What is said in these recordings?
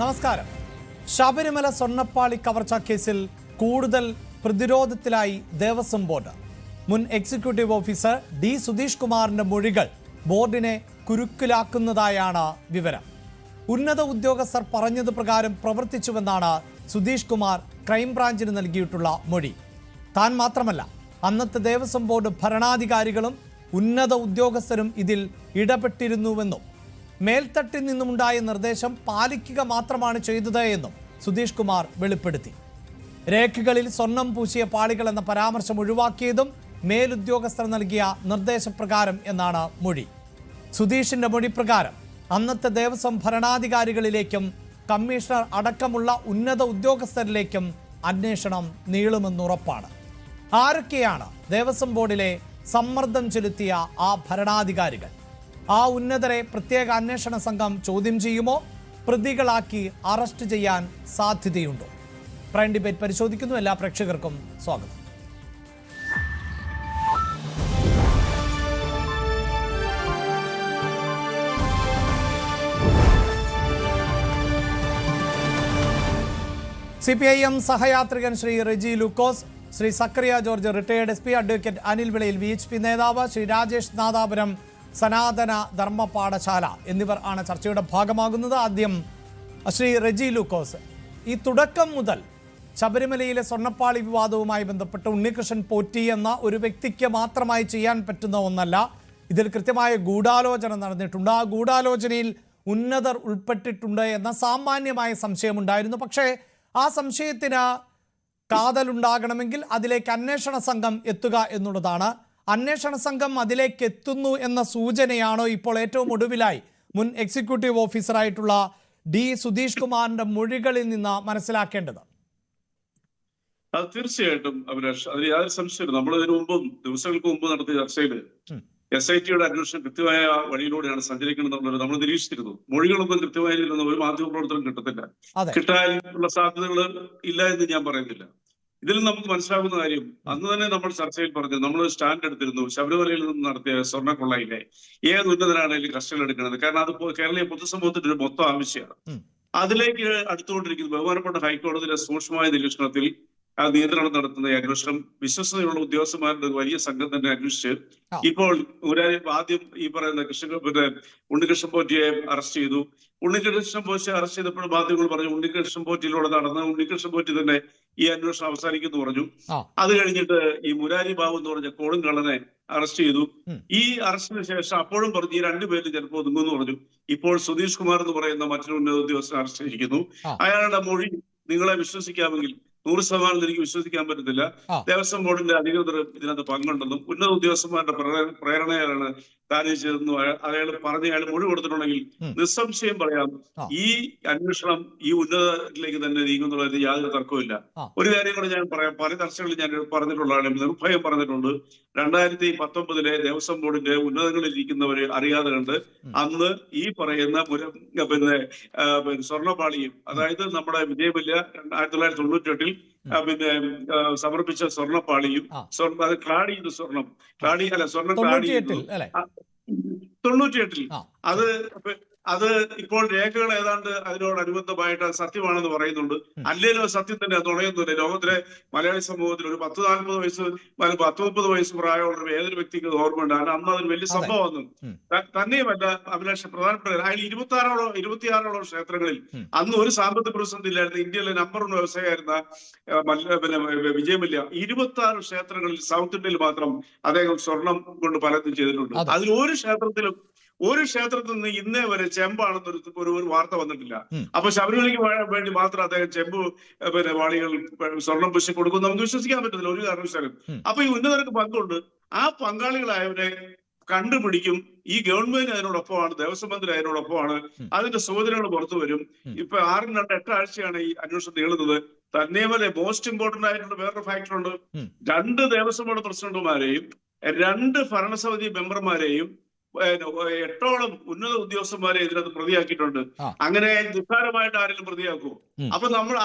നമസ്കാരം. ശബരിമല സ്വർണ്ണപ്പാളി കവർച്ചാ കേസിൽ കൂടുതൽ പ്രതിരോധത്തിലായി ദേവസ്വം ബോർഡ്. മുൻ എക്സിക്യൂട്ടീവ് ഓഫീസർ ഡി സുധീഷ് കുമാറിന്റെ മൊഴികൾ ബോർഡിനെ കുരുക്കിലാക്കുന്നതായാണ് വിവരം. ഉന്നത ഉദ്യോഗസ്ഥർ പറഞ്ഞത് പ്രകാരം പ്രവർത്തിച്ചുവെന്നാണ് സുധീഷ് കുമാർ ക്രൈംബ്രാഞ്ചിന് നൽകിയിട്ടുള്ള മൊഴി. താൻ മാത്രമല്ല, അന്നത്തെ ദേവസ്വം ബോർഡ് ഭരണാധികാരികളും ഉന്നത ഉദ്യോഗസ്ഥരും ഇതിൽ ഇടപെട്ടിരുന്നുവെന്നും മേൽത്തട്ടിൽ നിന്നുമുണ്ടായ നിർദ്ദേശം പാലിക്കുക മാത്രമാണ് ചെയ്തത് എന്നും സുധീഷ് കുമാർ വെളിപ്പെടുത്തി. രേഖകളിൽ സ്വർണം പൂശിയ പാളികൾ എന്ന പരാമർശം ഒഴിവാക്കിയതും മേലുദ്യോഗസ്ഥർ നൽകിയ നിർദ്ദേശപ്രകാരം എന്നാണ് മൊഴി. സുധീഷിന്റെ മൊഴി പ്രകാരം അന്നത്തെ ദേവസ്വം ഭരണാധികാരികളിലേക്കും കമ്മീഷണർ അടക്കമുള്ള ഉന്നത ഉദ്യോഗസ്ഥരിലേക്കും അന്വേഷണം നീളുമെന്നുറപ്പാണ്. ആരൊക്കെയാണ് ദേവസ്വം ബോർഡിലെ സമ്മർദ്ദം ചെലുത്തിയ ആ ഭരണാധികാരികൾ? ആ ഉന്നതരെ പ്രത്യേക അന്വേഷണ സംഘം ചോദ്യം ചെയ്യുമോ? പ്രതികളാക്കി അറസ്റ്റ് ചെയ്യാൻ സാധ്യതയുണ്ടോ? പ്രൈം ഡിബേറ്റ് പരിശോധിക്കുന്നു. എല്ലാ പ്രേക്ഷകർക്കും സ്വാഗതം. CPIM സഹയാത്രികൻ Shri Reji Lukose, Shri Zachariah George retired SP, advocate Anil Vilayil VHP നേതാവ്, ശ്രീ രാജേഷ് നാദാപുരം സനാതന ധർമ്മ പാഠശാല എന്നിവർ ആണ് ചർച്ചയുടെ ഭാഗമാകുന്നത്. ആദ്യം ശ്രീ റെജി ലൂക്കോസ്, ഈ തുടക്കം മുതൽ ശബരിമലയിലെ സ്വർണ്ണപ്പാളി വിവാദവുമായി ബന്ധപ്പെട്ട് ഉണ്ണികൃഷ്ണൻ പോറ്റി എന്ന ഒരു വ്യക്തിക്ക് മാത്രമായി ചെയ്യാൻ പറ്റുന്ന ഒന്നല്ല. ഇതിൽ കൃത്യമായ ഗൂഢാലോചന നടന്നിട്ടുണ്ട്. ആ ഗൂഢാലോചനയിൽ ഉന്നതർ ഉൾപ്പെട്ടിട്ടുണ്ട് എന്ന സാമാന്യമായ സംശയമുണ്ടായിരുന്നു. പക്ഷേ ആ സംശയത്തിന് കാതലുണ്ടാകണമെങ്കിൽ അതിലേക്ക് അന്വേഷണ സംഘം എത്തുക എന്നുള്ളതാണ്. അന്വേഷണ സംഘം അതിലേക്ക് എത്തുന്നു എന്ന സൂചനയാണോ ഇപ്പോൾ ഏറ്റവും ഒടുവിലായി മുൻ എക്സിക്യൂട്ടീവ് ഓഫീസറായിട്ടുള്ള ഡി സുധീഷ് കുമാറിന്റെ മൊഴികളിൽ നിന്ന് മനസ്സിലാക്കേണ്ടത്? തീർച്ചയായിട്ടും അഭിലാഷ്, അതിൽ യാതൊരു സംശയമില്ല. നമ്മൾ ഇതിനു മുമ്പും ദിവസങ്ങൾക്ക് മുമ്പ് നടത്തിയ ചർച്ചയിൽ SITയുടെ അന്വേഷണം കൃത്യമായ വഴിയിലൂടെയാണ് സഞ്ചരിക്കുന്നത് നമ്മൾ നിരീക്ഷിച്ചിരുന്നു. മൊഴികളൊന്നും കൃത്യമായ ഒരു മാധ്യമ പ്രവർത്തനം കിട്ടത്തില്ല. കിട്ടാനുള്ള സാധ്യതകൾ ഇല്ല എന്ന് ഞാൻ പറയുന്നില്ല. ഇതിൽ നമുക്ക് മനസ്സിലാകുന്ന കാര്യം, അന്ന് തന്നെ നമ്മൾ ചർച്ചയിൽ പറഞ്ഞു, നമ്മൾ സ്റ്റാൻഡ് എടുത്തിരുന്നു. ശബരിമലയിൽ നിന്ന് നടത്തിയ സ്വർണ്ണക്കൊള്ളയിലെ ഏത് ഉന്നതനാണെങ്കിലും കസ്റ്റഡിയിൽ എടുക്കുന്നത്. കാരണം അത് കേരളീയ പൊതുസമൂഹത്തിന്റെ ഒരു മൊത്തം ആവശ്യമാണ്. അതിലേക്ക് അടുത്തുകൊണ്ടിരിക്കുന്നു. ബഹുമാനപ്പെട്ട ഹൈക്കോടതിയിലെ സൂക്ഷ്മമായ നിരീക്ഷണത്തിൽ ആ നിയന്ത്രണം നടത്തുന്ന അന്വേഷണം വിശ്വസനീയമുള്ള ഉദ്യോഗസ്ഥന്മാരുടെ ഒരു വലിയ സംഘം തന്നെ അന്വേഷിച്ച് ഇപ്പോൾ ആദ്യം ഈ പറയുന്ന ഉണ്ണികൃഷ്ണൻ പോറ്റിയെ അറസ്റ്റ് ചെയ്തു. ഉണ്ണികൃഷ്ണൻ പോറ്റിയെ അറസ്റ്റ് ചെയ്തപ്പോൾ മാധ്യമങ്ങൾ പറഞ്ഞു ഉണ്ണികൃഷ്ണൻ പോറ്റിയിലൂടെ നടന്ന് ഉണ്ണികൃഷ്ണൻ പോറ്റി തന്നെ ഈ അന്വേഷണം അവസാനിക്കുന്നു പറഞ്ഞു. അത് കഴിഞ്ഞിട്ട് ഈ മുരാരി ബാബു എന്ന് പറഞ്ഞ കോളും കള്ളനെ അറസ്റ്റ് ചെയ്തു. ഈ അറസ്റ്റിന് ശേഷം അപ്പോഴും പറഞ്ഞു ഈ രണ്ടുപേരും ചിലപ്പോൾ ഒതുങ്ങുമെന്ന് പറഞ്ഞു. ഇപ്പോൾ സുധീഷ് കുമാർ എന്ന് പറയുന്ന മറ്റൊരു ഉന്നത ഉദ്യോഗസ്ഥൻ അറസ്റ്റ് ചെയ്തിരിക്കുന്നു. അയാളുടെ മൊഴി നിങ്ങളെ വിശ്വസിക്കാമെങ്കിൽ 100% എനിക്ക് വിശ്വസിക്കാൻ പറ്റത്തില്ല. ദേവസ്വം ബോർഡിന്റെ അധികൃതർ ഇതിനകത്ത് പങ്കുണ്ടെന്നും ഉന്നത ഉദ്യോഗസ്ഥന്മാരുടെ പ്രേരണയാണ് കാര്യം ചെയ്തെന്നും അയാൾ മൊഴി കൊടുത്തിട്ടുണ്ടെങ്കിൽ നിസ്സംശയം പറയാം ഈ അന്വേഷണം ഈ ഉന്നതത്തിലേക്ക് തന്നെ നീങ്ങുന്നുള്ളതിന് യാതൊരു തർക്കവുമില്ല. ഒരു കാര്യം കൂടെ ഞാൻ പറയാം. പല ചർച്ചകളിൽ ഞാൻ പറഞ്ഞിട്ടുള്ളതാണ്, നിർഭയം പറഞ്ഞിട്ടുണ്ട്. 2019 ദേവസ്വം ബോർഡിന്റെ ഉന്നതങ്ങളിൽ ഇരിക്കുന്നവരെ അറിയാതെ കണ്ട് അന്ന് ഈ പറയുന്ന പിന്നെ സ്വർണ്ണപ്പാളിയും, അതായത് നമ്മുടെ വിജയമല്യ 1998 പിന്നെ സമർപ്പിച്ച സ്വർണ്ണപ്പാളിയും അത് ക്ലാഡി ചെയ്ത സ്വർണം സ്വർണം ക്ലാഡി 98 അത് ഇപ്പോൾ രേഖകൾ ഏതാണ്ട് അതിനോടനുബന്ധമായിട്ട് സത്യമാണെന്ന് പറയുന്നുണ്ട്. അല്ലേലും സത്യം തന്നെ തുണയുന്നില്ല. ലോകത്തിലെ മലയാളി സമൂഹത്തിൽ ഒരു 10-40 വയസ്സ് 10-30 വയസ്സ് പ്രായമുള്ള ഏതൊരു വ്യക്തിക്ക് ഓർമ്മയുണ്ട്. അന്ന് അതൊരു വലിയ സംഭവമാണ്. തന്നെയുമല്ല അഭിലാഷ, പ്രധാനപ്പെട്ട അതിൽ 26ഓളം ക്ഷേത്രങ്ങളിൽ അന്ന് ഒരു സാമ്പത്തിക പ്രതിസന്ധി ഇല്ലായിരുന്നു. ഇന്ത്യയിലെ നമ്പർ 1 വ്യവസായമായിരുന്ന പിന്നെ വിജയമല്യ 26 ക്ഷേത്രങ്ങളിൽ സൗത്ത് ഇന്ത്യയിൽ മാത്രം അദ്ദേഹം സ്വർണം കൊണ്ട് പലതും ചെയ്തിട്ടുണ്ട്. അതിൽ ഒരു ക്ഷേത്രത്തിൽ നിന്ന് ഇന്നേ വരെ ചെമ്പാണെന്നൊരു വാർത്ത വന്നിട്ടില്ല. അപ്പൊ ശബരിമലയ്ക്ക് വേണ്ടി മാത്രം അദ്ദേഹം ചെമ്പ് പിന്നെ വാളികൾ സ്വർണം പൂശി കൊടുക്കും നമുക്ക് വിശ്വസിക്കാൻ പറ്റത്തില്ല ഒരു കാരണവശാലും. അപ്പൊ ഈ ഉന്നതർക്ക് പങ്കുണ്ട്. ആ പങ്കാളികളായവരെ കണ്ടുപിടിക്കും. ഈ ഗവൺമെന്റ് അതിനോടൊപ്പമാണ്, ദേവസ്വം മന്ത്രി അതിനോടൊപ്പമാണ്. അതിന്റെ സൂചനകൾ പുറത്തു വരും. ഇപ്പൊ 6-8 ആഴ്ചയാണ് ഈ അന്വേഷണം നീളുന്നത്. തന്നെയുമല്ലേ മോസ്റ്റ് ഇമ്പോർട്ടന്റ് ആയിട്ടുള്ള വേറൊരു ഫാക്ടർ ഉണ്ട്. 2 ദേവസ്വം ബോർഡ് പ്രസിഡന്റുമാരെയും 2 ഭരണസമിതി മെമ്പർമാരെയും 8ഓളം ഉന്നത ഉദ്യോഗസ്ഥന്മാരെ ഇതിനകത്ത് പ്രതിയാക്കിയിട്ടുണ്ട്. അങ്ങനെ നിസ്സാരമായിട്ട് ആരെങ്കിലും പ്രതിയാക്കുമോ? അപ്പൊ നമ്മൾ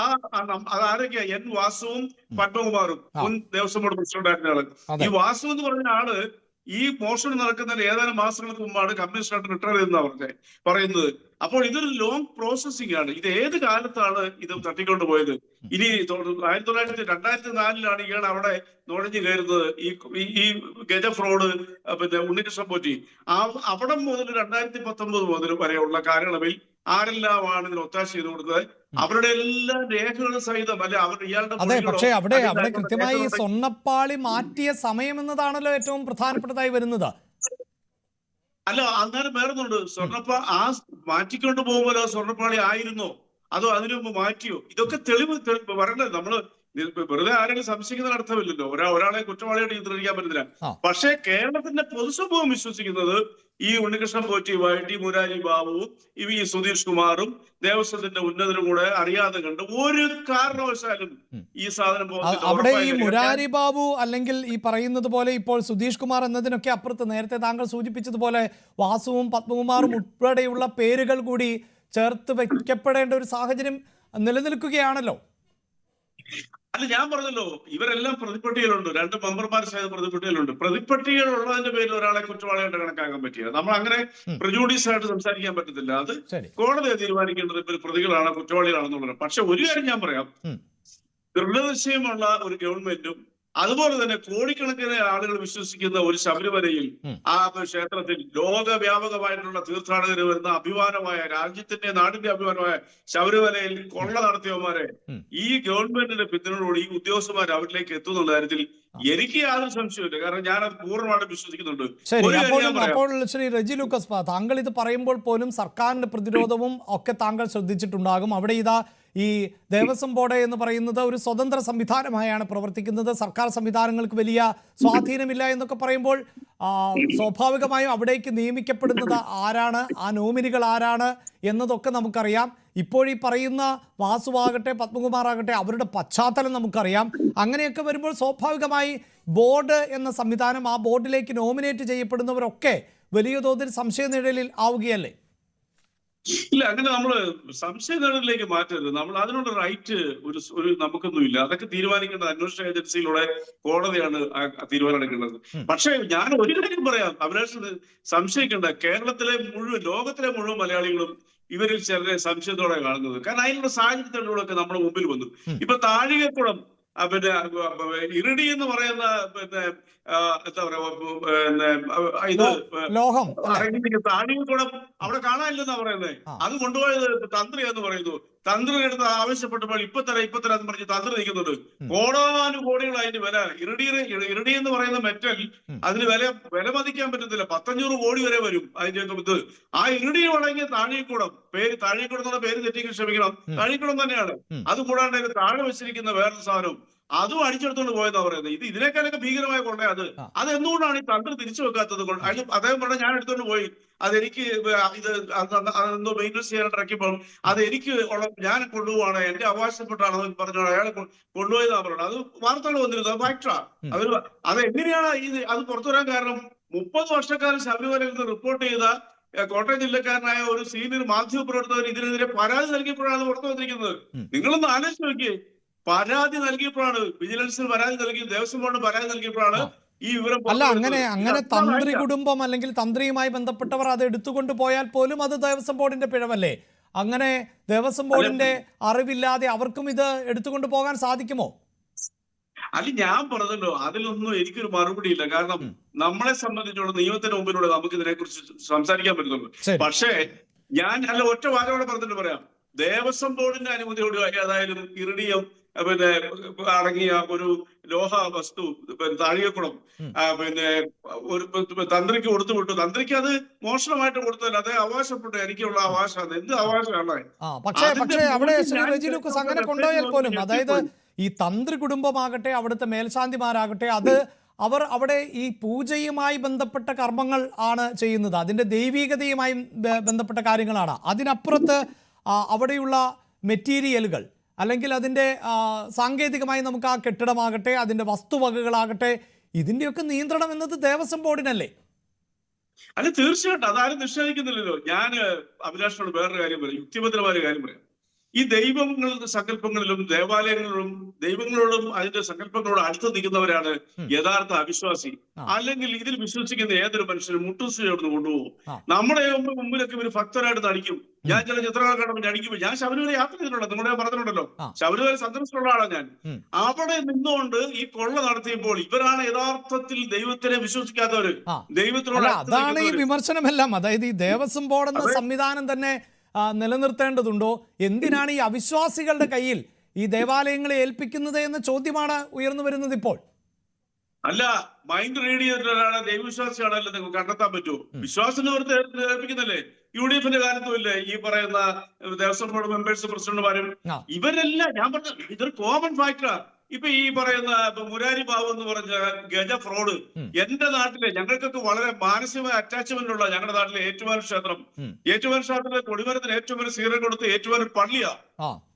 അതാരൊക്കെയാ? N വാസുവും പത്മകുമാറും മുൻ ദേവസ്വം ബോർഡ് പ്രസിഡന്റ് ആയിരുന്ന ആള്. ഈ വാസു എന്ന് പറഞ്ഞ ആള് ഈ മോഷണം നടക്കുന്നതിന് ഏതാനും മാസങ്ങൾക്ക് മുമ്പാണ് കമ്മീഷണർ റിട്ടയർ ചെയ്തെന്നാണ് പറയുന്നത്. അപ്പോൾ ഇതൊരു ലോങ് പ്രോസസ്സിംഗ് ആണ്. ഇത് ഏത് കാലത്താണ് ഇത് തട്ടിക്കൊണ്ട് പോയത്? ഇനി 2004 ഇയാൾ അവിടെ നുഴഞ്ഞു കയറുന്നത്, ഈ ഗജ ഫ്രോഡ്, പിന്നെ ഉണ്ണികൃഷ്ണൻ പോറ്റി. അവിടെ മുതൽ 2019 മുതൽ വരെയുള്ള കാലയളവിൽ ആരെല്ലാമാണ് ഇതിന് ഒത്താശ ചെയ്ത് കൊടുത്തത്? അവരുടെ എല്ലാ രേഖകളും സഹിതം അല്ലെ അതെ. പക്ഷേ അവിടെ കൃത്യമായി സ്വർണ്ണപ്പാളി മാറ്റിയ സമയം എന്നതാണല്ലോ ഏറ്റവും പ്രധാനപ്പെട്ടതായി വരുന്നത്. അല്ല, അന്നേരം വേറൊന്നുണ്ട്. മാറ്റിക്കൊണ്ട് പോകുമ്പോൾ സ്വർണ്ണപ്പാളി ആയിരുന്നോ അതോ അതിനു മുമ്പ് മാറ്റിയോ? ഇതൊക്കെ തെളിവ് പറയണ്ടത്. നമ്മള് വെറുതെ ആരെങ്കിലും സംശയിക്കുന്ന അർത്ഥമില്ലല്ലോ. ഒരാളെ കുറ്റവാളിയായിട്ട് ചിത്രീകരിക്കാൻ പറ്റുന്നില്ല. പക്ഷേ കേരളത്തിന്റെ പൊതുസമൂഹം വിശ്വസിക്കുന്നത് ഈ ഉണ്ണികൃഷ്ണൻ പോറ്റിയുമായി ടി മുരാരി ബാബുവും ഈ സുധീഷ് കുമാറും ദേവസ്വത്തിന്റെ ഉന്നതരും കൂടെ അറിയാതെ കണ്ട് ഒരു കാരണവശാലും ഈ സാധനം അവിടെ ഈ മുരാരി ബാബു അല്ലെങ്കിൽ ഈ പറയുന്നത് പോലെ ഇപ്പോൾ സുധീഷ് കുമാർ എന്നതിനൊക്കെ അപ്പുറത്ത് നേരത്തെ താങ്കൾ സൂചിപ്പിച്ചതുപോലെ വാസുവും പത്മകുമാറും ഉൾപ്പെടെയുള്ള പേരുകൾ കൂടി ചേർത്ത് വയ്ക്കപ്പെടേണ്ട ഒരു സാഹചര്യം നിലനിൽക്കുകയാണല്ലോ. അല്ല, ഞാൻ പറഞ്ഞല്ലോ, ഇവരെല്ലാം പ്രതിപ്പട്ടികയിലുണ്ട്. 2 മെമ്പർമാർ സഹിതം പ്രതിപ്പട്ടികയിലുണ്ട്. പ്രതിപ്പട്ടികയിലുള്ളതിന്റെ പേരിൽ ഒരാളെ കുറ്റവാളിയായിട്ട് കണക്കാക്കാൻ പറ്റില്ല. നമ്മൾ അങ്ങനെ പ്രജുഡീസ് ആയിട്ട് സംസാരിക്കാൻ പറ്റത്തില്ല. അത് കോടതിയെ തീരുമാനിക്കേണ്ടത് ഇവർ പ്രതികളാണോ കുറ്റവാളികളാണെന്നുള്ളത്. പക്ഷെ ഒരു കാര്യം ഞാൻ പറയാം, ദൃഢനിശ്ചയമുള്ള ഒരു ഗവൺമെന്റും അതുപോലെ തന്നെ കോടിക്കണക്കിന് ആളുകൾ വിശ്വസിക്കുന്ന ഒരു ശബരിമലയിൽ, ആ ക്ഷേത്രത്തിൽ ലോകവ്യാപകമായിട്ടുള്ള തീർത്ഥാടകർ വരുന്ന അഭിമാനമായ, രാജ്യത്തിന്റെ നാടിന്റെ അഭിമാനമായ ശബരിമലയിൽ കൊള്ള നടത്തിയവന്മാരെ ഈ ഗവൺമെന്റിന്റെ പിന്തുണയോട് ഈ ഉദ്യോഗസ്ഥന്മാർ അവരിലേക്ക് എത്തുന്നുള്ള കാര്യത്തിൽ എനിക്ക് യാതൊരു സംശയമില്ല. കാരണം ഞാനത് പൂർണ്ണമായിട്ടും വിശ്വസിക്കുന്നുണ്ട്. അപ്പോൾ ശ്രീ റെജി ലൂക്കസ്, താങ്കൾ ഇത് പറയുമ്പോൾ പോലും സർക്കാരിന്റെ പ്രതിരോധവും ഒക്കെ താങ്കൾ ശ്രദ്ധിച്ചിട്ടുണ്ടാകും. അവിടെ ഇതാ ഈ ദേവസ്വം ബോർഡ് എന്ന് പറയുന്നത് ഒരു സ്വതന്ത്ര സംവിധാനമായാണ് പ്രവർത്തിക്കുന്നത്. സർക്കാർ സംവിധാനങ്ങൾക്ക് വലിയ സ്വാധീനമില്ല എന്നൊക്കെ പറയുമ്പോൾ സ്വാഭാവികമായും അവിടേക്ക് നിയമിക്കപ്പെടുന്നത് ആരാണ്, ആ നോമിനികൾ ആരാണ് എന്നതൊക്കെ നമുക്കറിയാം. ഇപ്പോഴീ പറയുന്ന വാസുവാകട്ടെ പത്മകുമാറാകട്ടെ അവരുടെ പശ്ചാത്തലം നമുക്കറിയാം. അങ്ങനെയൊക്കെ വരുമ്പോൾ സ്വാഭാവികമായി ബോർഡ് എന്ന സംവിധാനം, ആ ബോർഡിലേക്ക് നോമിനേറ്റ് ചെയ്യപ്പെടുന്നവരൊക്കെ വലിയ തോതിൽ സംശയനിഴലിൽ ആവുകയല്ലേ? ഇല്ല, അങ്ങനെ നമ്മള് സംശയനിഴലിലേക്ക് മാറ്റരുത്. നമ്മൾ അതിനുള്ള റൈറ്റ് ഒരു നമുക്കൊന്നുമില്ല. അതൊക്കെ തീരുമാനിക്കേണ്ടത് അന്വേഷണ ഏജൻസിയിലൂടെ കോടതിയാണ് തീരുമാനം എടുക്കേണ്ടത്. പക്ഷേ ഞാൻ ഒരു കാര്യം പറയാം, അഭിലാഷ് സംശയിക്കേണ്ട, ലോകത്തിലെ മുഴുവൻ മലയാളികളും ഇവരിൽ ചിലരെ സംശയത്തോടെ കാണുന്നത്. കാരണം അതിനുള്ള സാഹചര്യത്തിലൂടെ നമ്മുടെ മുമ്പിൽ വന്നു. ഇപ്പൊ താഴികക്കുളം, പിന്നെ ഇറിഡി എന്ന് പറയുന്ന, പിന്നെ എന്താ പറയാ, ഇത് താഴികക്കുളം അവിടെ കാണാനില്ലെന്നാ പറയുന്നത്. അത് കൊണ്ടുപോയത് തന്ത്രിയാന്ന് പറയുന്നു. തന്ത്രി എടുത്ത് ആവശ്യപ്പെട്ടപ്പോൾ ഇപ്പത്തര എന്ന് പറഞ്ഞ് തന്ത്രി നിൽക്കുന്നുണ്ട്. കോടാനുകോടികൾ അതിന്റെ വില. ഇറിഡി എന്ന് പറയുന്ന മെറ്റൽ, അതിന് വില മതിക്കാൻ പറ്റത്തില്ല. 500 കോടി വരെ വരും അതിന്റെ ഇത്. ആ ഇറിഡി വഴങ്ങിയ താഴികക്കുളം, താഴികക്കുളം എന്നുള്ള പേര് തെറ്റിക്കാൻ ക്ഷമിക്കണം, താഴികക്കുളം തന്നെയാണ്. അത് കൂടാണ്ട് താഴെ വെച്ചിരിക്കുന്ന വേറൊരു സാധനം, അതും അടിച്ചെടുത്തോണ്ട് പോയെന്നാ പറയുന്നത്. ഇതിനേക്കാളൊക്കെ ഭീകരമായ കൊണ്ടേ അത് എന്തുകൊണ്ടാണ് ഈ തന്ത്രി തിരിച്ചു വെക്കാത്തത്? അദ്ദേഹം പറഞ്ഞ ഞാൻ എടുത്തോണ്ട് പോയി, അതെനിക്ക് എന്തോ മെയിൻ്റെനൻസ് ചെയ്യാനായിട്ട് ഇറക്കിയപ്പോൾ അതെനിക്ക് ഞാൻ കൊണ്ടുപോവാണ്, എന്റെ അവകാശപ്പെട്ടാണെന്ന് പറഞ്ഞോളാം അയാൾ കൊണ്ടുപോയതാ പറയുന്നത്. അത് വാർത്തകൾ വന്നിരുന്നു, അത് ഫാക്ടറാ. അത് എങ്ങനെയാണ് അത് പുറത്തു വരാൻ കാരണം? 30 വർഷക്കാലം ശബരിമലയിൽ നിന്ന് റിപ്പോർട്ട് ചെയ്ത കോട്ടയം ജില്ലക്കാരനായ ഒരു സീനിയർ മാധ്യമ പ്രവർത്തകർ ഇതിനെതിരെ പരാതി നൽകിയപ്പോഴാണ് പുറത്തു വന്നിരിക്കുന്നത്. നിങ്ങളൊന്ന് ആലോചിച്ച് നോക്കിയേ. പരാതി നൽകിയപ്പോഴാണ്, വിജിലൻസിന് പരാതി നൽകി, ദേവസ്വം ബോർഡ് പരാതി നൽകിയപ്പോഴാണ് ഈ വിവരം. അല്ല, അങ്ങനെ തന്ത്രി കുടുംബം അല്ലെങ്കിൽ തന്ത്രിയുമായി ബന്ധപ്പെട്ടവർ അത് എടുത്തുകൊണ്ട് പോയാൽ പോലും അത് ദേവസ്വം ബോർഡിന്റെ പിഴവല്ലേ? അങ്ങനെ ദേവസ്വം ബോർഡിന്റെ അറിവില്ലാതെ അവർക്കും ഇത് എടുത്തുകൊണ്ട് പോകാൻ സാധിക്കുമോ? അല്ല, ഞാൻ പറഞ്ഞല്ലോ, അതിലൊന്നും എനിക്കൊരു മറുപടി ഇല്ല. കാരണം നമ്മളെ സംബന്ധിച്ചുള്ള നിയമത്തിന് മുമ്പിലൂടെ നമുക്ക് ഇതിനെക്കുറിച്ച് സംസാരിക്കാൻ പറ്റുന്നുള്ളൂ. പക്ഷേ ഞാൻ ഒറ്റ വാരോടെ പറഞ്ഞിട്ട് പറയാം, ദേവസ്വം ബോർഡിന്റെ അനുമതിയോട് ഏതായാലും ഇറിഡിയം പിന്നെ അടങ്ങിയ ഒരു ലോഹ വസ്തു താഴികക്കുളം പിന്നെ ഒരു തന്ത്രിക്ക് കൊടുത്തു വിട്ടു. തന്ത്രിക്ക് അത് മോഷണമായിട്ട് കൊടുത്തല്ല, അതേ അവകാശപ്പെട്ടു. എനിക്കുള്ള അവകാശം, എന്ത് അവകാശമാണ്? പക്ഷേ അവിടെ ശ്രീ റെജി ലൂക്കസ് അങ്ങനെ കൊണ്ടുപോയാൽ പോലും, അതായത് ഈ തന്ത്രി കുടുംബമാകട്ടെ അവിടുത്തെ മേൽശാന്തിമാരാകട്ടെ, അവർ അവിടെ ഈ പൂജയുമായി ബന്ധപ്പെട്ട കർമ്മങ്ങൾ ആണ് ചെയ്യുന്നത്, അതിന്റെ ദൈവികതയുമായി ബന്ധപ്പെട്ട കാര്യങ്ങളാണ്. അതിനപ്പുറത്ത് അവിടെയുള്ള മെറ്റീരിയലുകൾ അല്ലെങ്കിൽ അതിൻ്റെ സാങ്കേതികമായി നമുക്ക് ആ കെട്ടിടമാകട്ടെ അതിൻ്റെ വസ്തുവകകളാകട്ടെ ഇതിൻ്റെയൊക്കെ നിയന്ത്രണം എന്നത് ദേവസ്വം ബോർഡിനല്ലേ? തീർച്ചയായിട്ടും അതാരും നിഷേധിക്കുന്നില്ലല്ലോ. ഞാൻ അഭിലാഷിനോട് വേറൊരു കാര്യം പറയാം, യുക്തിഭദ്രമായ കാര്യം പറയാം. ഈ ദൈവങ്ങളുടെ സങ്കല്പങ്ങളിലും ദേവാലയങ്ങളിലും ദൈവങ്ങളോടും അതിന്റെ സങ്കല്പങ്ങളോടും അടുത്ത് നിൽക്കുന്നവരാണ് യഥാർത്ഥ അവിശ്വാസി. അല്ലെങ്കിൽ ഇതിൽ വിശ്വസിക്കുന്ന ഏതൊരു മനുഷ്യനും മുട്ടുസൂചിയോട് കൊണ്ടുപോകും. നമ്മുടെ മുമ്പിലൊക്കെ ഇവര് ഭക്തരായിട്ട് നടിക്കും. ഞാൻ ചില ചിത്രങ്ങൾ കാണുമ്പോൾ നടിക്കുമ്പോൾ ഞാൻ ശബരിമല യാത്ര ചെയ്തിട്ടുണ്ടല്ലോ, നിങ്ങളുടെ പറഞ്ഞിട്ടുണ്ടല്ലോ, ശബരിമല സന്ദർശിച്ചിട്ടുള്ള ആളാണ് ഞാൻ. അവിടെ നിന്നുകൊണ്ട് ഈ കൊള്ള നടത്തിയപ്പോൾ ഇവരാണ് യഥാർത്ഥത്തിൽ ദൈവത്തിനെ വിശ്വസിക്കാത്തവര്, ദൈവത്തിനോട്. അതാണ് ഈ വിമർശനമെല്ലാം. അതായത് ഈ ദേവസ്വം ബോർഡ് എന്ന സംവിധാനം തന്നെ നിലനിർത്തേണ്ടതുണ്ടോ? എന്തിനാണ് ഈ അവിശ്വാസികളുടെ കയ്യിൽ ഈ ദേവാലയങ്ങളെ ഏൽപ്പിക്കുന്നത് എന്ന ചോദ്യമാണ് ഉയർന്നു വരുന്നത് ഇപ്പോൾ. അല്ല, മൈൻഡ് റീഡ് ചെയ്തിട്ടാണ് ദൈവവിശ്വാസിയാണല്ലോ നിങ്ങൾക്ക് കണ്ടെത്താൻ പറ്റുമോ? വിശ്വാസം ഏൽപ്പിക്കുന്നല്ലേ? UDFന്റെ കാര്യത്തും ഇല്ലേ ഈ പറയുന്ന ദേവസ്വം ബോർഡ് മെമ്പേഴ്സ്, പ്രസിഡന്റുമാരും, ഇവരെല്ലാം ഞാൻ പറഞ്ഞ ഇതൊരു കോമൺ ഫാക്ടറാ. ഇപ്പൊ ഈ പറയുന്ന മുരാരി ബാബു എന്ന് പറഞ്ഞ ഗജ ഫ്രോഡ് എന്റെ നാട്ടിലെ ഞങ്ങൾക്കൊക്കെ വളരെ മാനസികമായ അറ്റാച്ച്മെന്റ് ഉള്ള ഞങ്ങളുടെ നാട്ടിലെ ഏറ്റുമാനൂർ ക്ഷേത്രം, ഏറ്റുമാനൂർ ക്ഷേത്രത്തിലെ കൊടിമരത്തിന് ഏറ്റവും വലിയ സ്വീകരണം കൊടുത്ത് ഏറ്റുമാനൂർ പള്ളിയാ.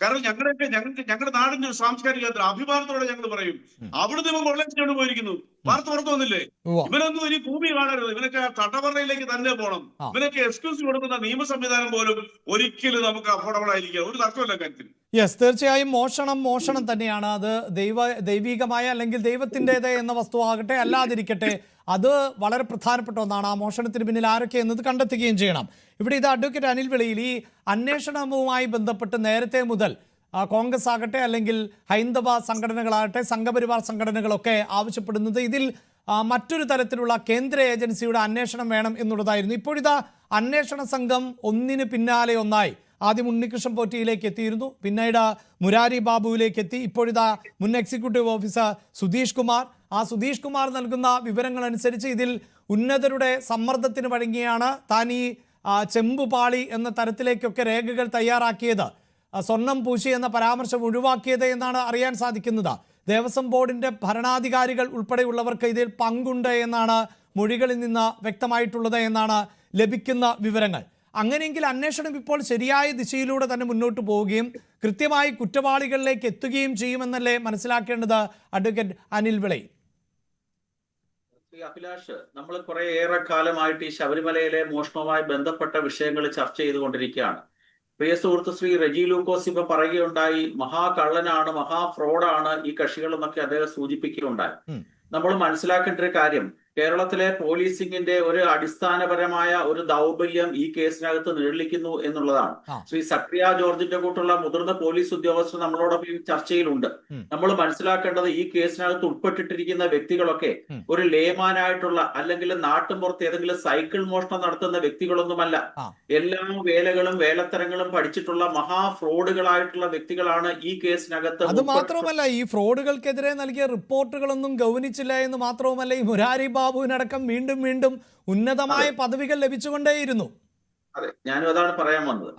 കാരണം ഞങ്ങളുടെ നാടിന്റെ ഒരു സാംസ്കാരിക കേന്ദ്രം, അഭിമാനത്തോടെ ഞങ്ങൾ പറയും. അവിടുന്ന് ഇവൻ കൊള്ളച്ചോണ്ട് പോയിരിക്കുന്നു. വാർത്ത പുറത്തു വന്നില്ലേ? ഇവനൊന്നും ഇനി ഭൂമി കാണരുത്, ഇവനൊക്കെ തടവറയിലേക്ക് തന്നെ പോകണം. ഇവനൊക്കെ എക്സ്ക്യൂസ് കൊടുക്കുന്ന നിയമ സംവിധാനം പോലും ഒരിക്കലും നമുക്ക് അഫോർഡബിൾ ആയിരിക്കുക. ഒരു തർക്കമില്ല കാര്യത്തിൽ. യെസ്, തീർച്ചയായും മോഷണം തന്നെയാണ്. അത് ദൈവികമായ അല്ലെങ്കിൽ ദൈവത്തിൻ്റെത് എന്ന വസ്തുവാകട്ടെ അല്ലാതിരിക്കട്ടെ, അത് വളരെ പ്രധാനപ്പെട്ട ഒന്നാണ്. ആ മോഷണത്തിന് പിന്നിൽ ആരൊക്കെ എന്നത് കണ്ടെത്തുകയും ചെയ്യണം. ഇവിടെ ഇത് അഡ്വക്കേറ്റ് അനിൽ വെളിയിൽ ഈ അന്വേഷണവുമായി ബന്ധപ്പെട്ട് നേരത്തെ മുതൽ കോൺഗ്രസ് ആകട്ടെ അല്ലെങ്കിൽ ഹൈന്ദവ സംഘടനകളാകട്ടെ സംഘപരിവാർ സംഘടനകളൊക്കെ ആവശ്യപ്പെടുന്നത് ഇതിൽ മറ്റൊരു തരത്തിലുള്ള കേന്ദ്ര ഏജൻസിയുടെ അന്വേഷണം വേണം എന്നുള്ളതായിരുന്നു. ഇപ്പോഴിതാ അന്വേഷണ സംഘം ഒന്നിന് പിന്നാലെ ഒന്നായി ആദ്യം ഉണ്ണികൃഷ്ണൻ പോറ്റിയിലേക്ക് എത്തിയിരുന്നു, പിന്നീട് മുരാരി ബാബുവിലേക്ക് എത്തി, ഇപ്പോഴിതാ മുൻ എക്സിക്യൂട്ടീവ് ഓഫീസർ സുധീഷ് കുമാർ. ആ സുധീഷ് കുമാർ നൽകുന്ന വിവരങ്ങൾ അനുസരിച്ച് ഇതിൽ ഉന്നതരുടെ സമ്മർദ്ദത്തിന് വഴങ്ങിയാണ് താൻ ഈ ചെമ്പുപാളി എന്ന തരത്തിലേക്കൊക്കെ രേഖകൾ തയ്യാറാക്കിയത്, സ്വർണം പൂശി എന്ന പരാമർശം ഒഴിവാക്കിയത് എന്നാണ് അറിയാൻ സാധിക്കുന്നത്. ദേവസ്വം ബോർഡിന്റെ ഭരണാധികാരികൾ ഉൾപ്പെടെയുള്ളവർക്ക് ഇതിൽ പങ്കുണ്ട് എന്നാണ് മൊഴികളിൽ നിന്ന് വ്യക്തമായിട്ടുള്ളത് എന്നാണ് ലഭിക്കുന്ന വിവരങ്ങൾ. അങ്ങനെയെങ്കിൽ അന്വേഷണം ഇപ്പോൾ ശരിയായ ദിശയിലൂടെ തന്നെ മുന്നോട്ട് പോവുകയും കൃത്യമായി കുറ്റവാളികളിലേക്ക് എത്തുകയും ചെയ്യുമെന്നല്ലേ മനസ്സിലാക്കേണ്ടത് അഡ്വക്കേറ്റ് അനിൽ വെളയിൽ? അഭിലാഷ്, നമ്മൾ കുറേയേറെ കാലമായിട്ട് ഈ ശബരിമലയിലെ മോഷണവുമായി ബന്ധപ്പെട്ട വിഷയങ്ങൾ ചർച്ച ചെയ്തുകൊണ്ടിരിക്കുകയാണ്. പ്രിയ സുഹൃത്ത് ശ്രീ റെജി ലൂക്കോസ് ഇപ്പൊ പറയുകയുണ്ടായി, മഹാകള്ളനാണ്, മഹാഫ്രോഡാണ് ഈ കക്ഷികൾ എന്നൊക്കെ അദ്ദേഹം സൂചിപ്പിക്കുകയുണ്ടായി. നമ്മൾ മനസ്സിലാക്കേണ്ട ഒരു കാര്യം, കേരളത്തിലെ പോലീസിംഗിന്റെ ഒരു അടിസ്ഥാനപരമായ ഒരു ദൗർബല്യം ഈ കേസിനകത്ത് നിഴലിക്കുന്നു എന്നുള്ളതാണ്. ശ്രീ സക്രിയ ജോർജിന്റെ കൂട്ടുള്ള മുതിർന്ന പോലീസ് ഉദ്യോഗസ്ഥർ നമ്മളോടൊപ്പം ഈ ചർച്ചയിലുണ്ട്. നമ്മൾ മനസ്സിലാക്കേണ്ടത് ഈ കേസിനകത്ത് ഉൾപ്പെട്ടിട്ടിരിക്കുന്ന വ്യക്തികളൊക്കെ ഒരു ലേമാനായിട്ടുള്ള അല്ലെങ്കിൽ നാട്ടുംപുറത്ത് ഏതെങ്കിലും സൈക്കിൾ മോഷണം നടത്തുന്ന വ്യക്തികളൊന്നുമല്ല. എല്ലാ വേലകളും വേലത്തരങ്ങളും പഠിച്ചിട്ടുള്ള മഹാഫ്രോഡുകളായിട്ടുള്ള വ്യക്തികളാണ് ഈ കേസിനകത്ത്. അത് മാത്രമല്ല, ഈ ഫ്രോഡുകൾക്കെതിരെ നൽകിയ റിപ്പോർട്ടുകളൊന്നും ഗൗനിച്ചില്ല എന്ന് മാത്രവുമല്ല, ഈ മുരാരി ബാബുവിനടക്കം വീണ്ടും വീണ്ടും ഉന്നതമായ പദവികൾ ലഭിച്ചുകൊണ്ടേയിരുന്നു. അതെ, ഞാനും അതാണ് പറയാൻ വന്നത്.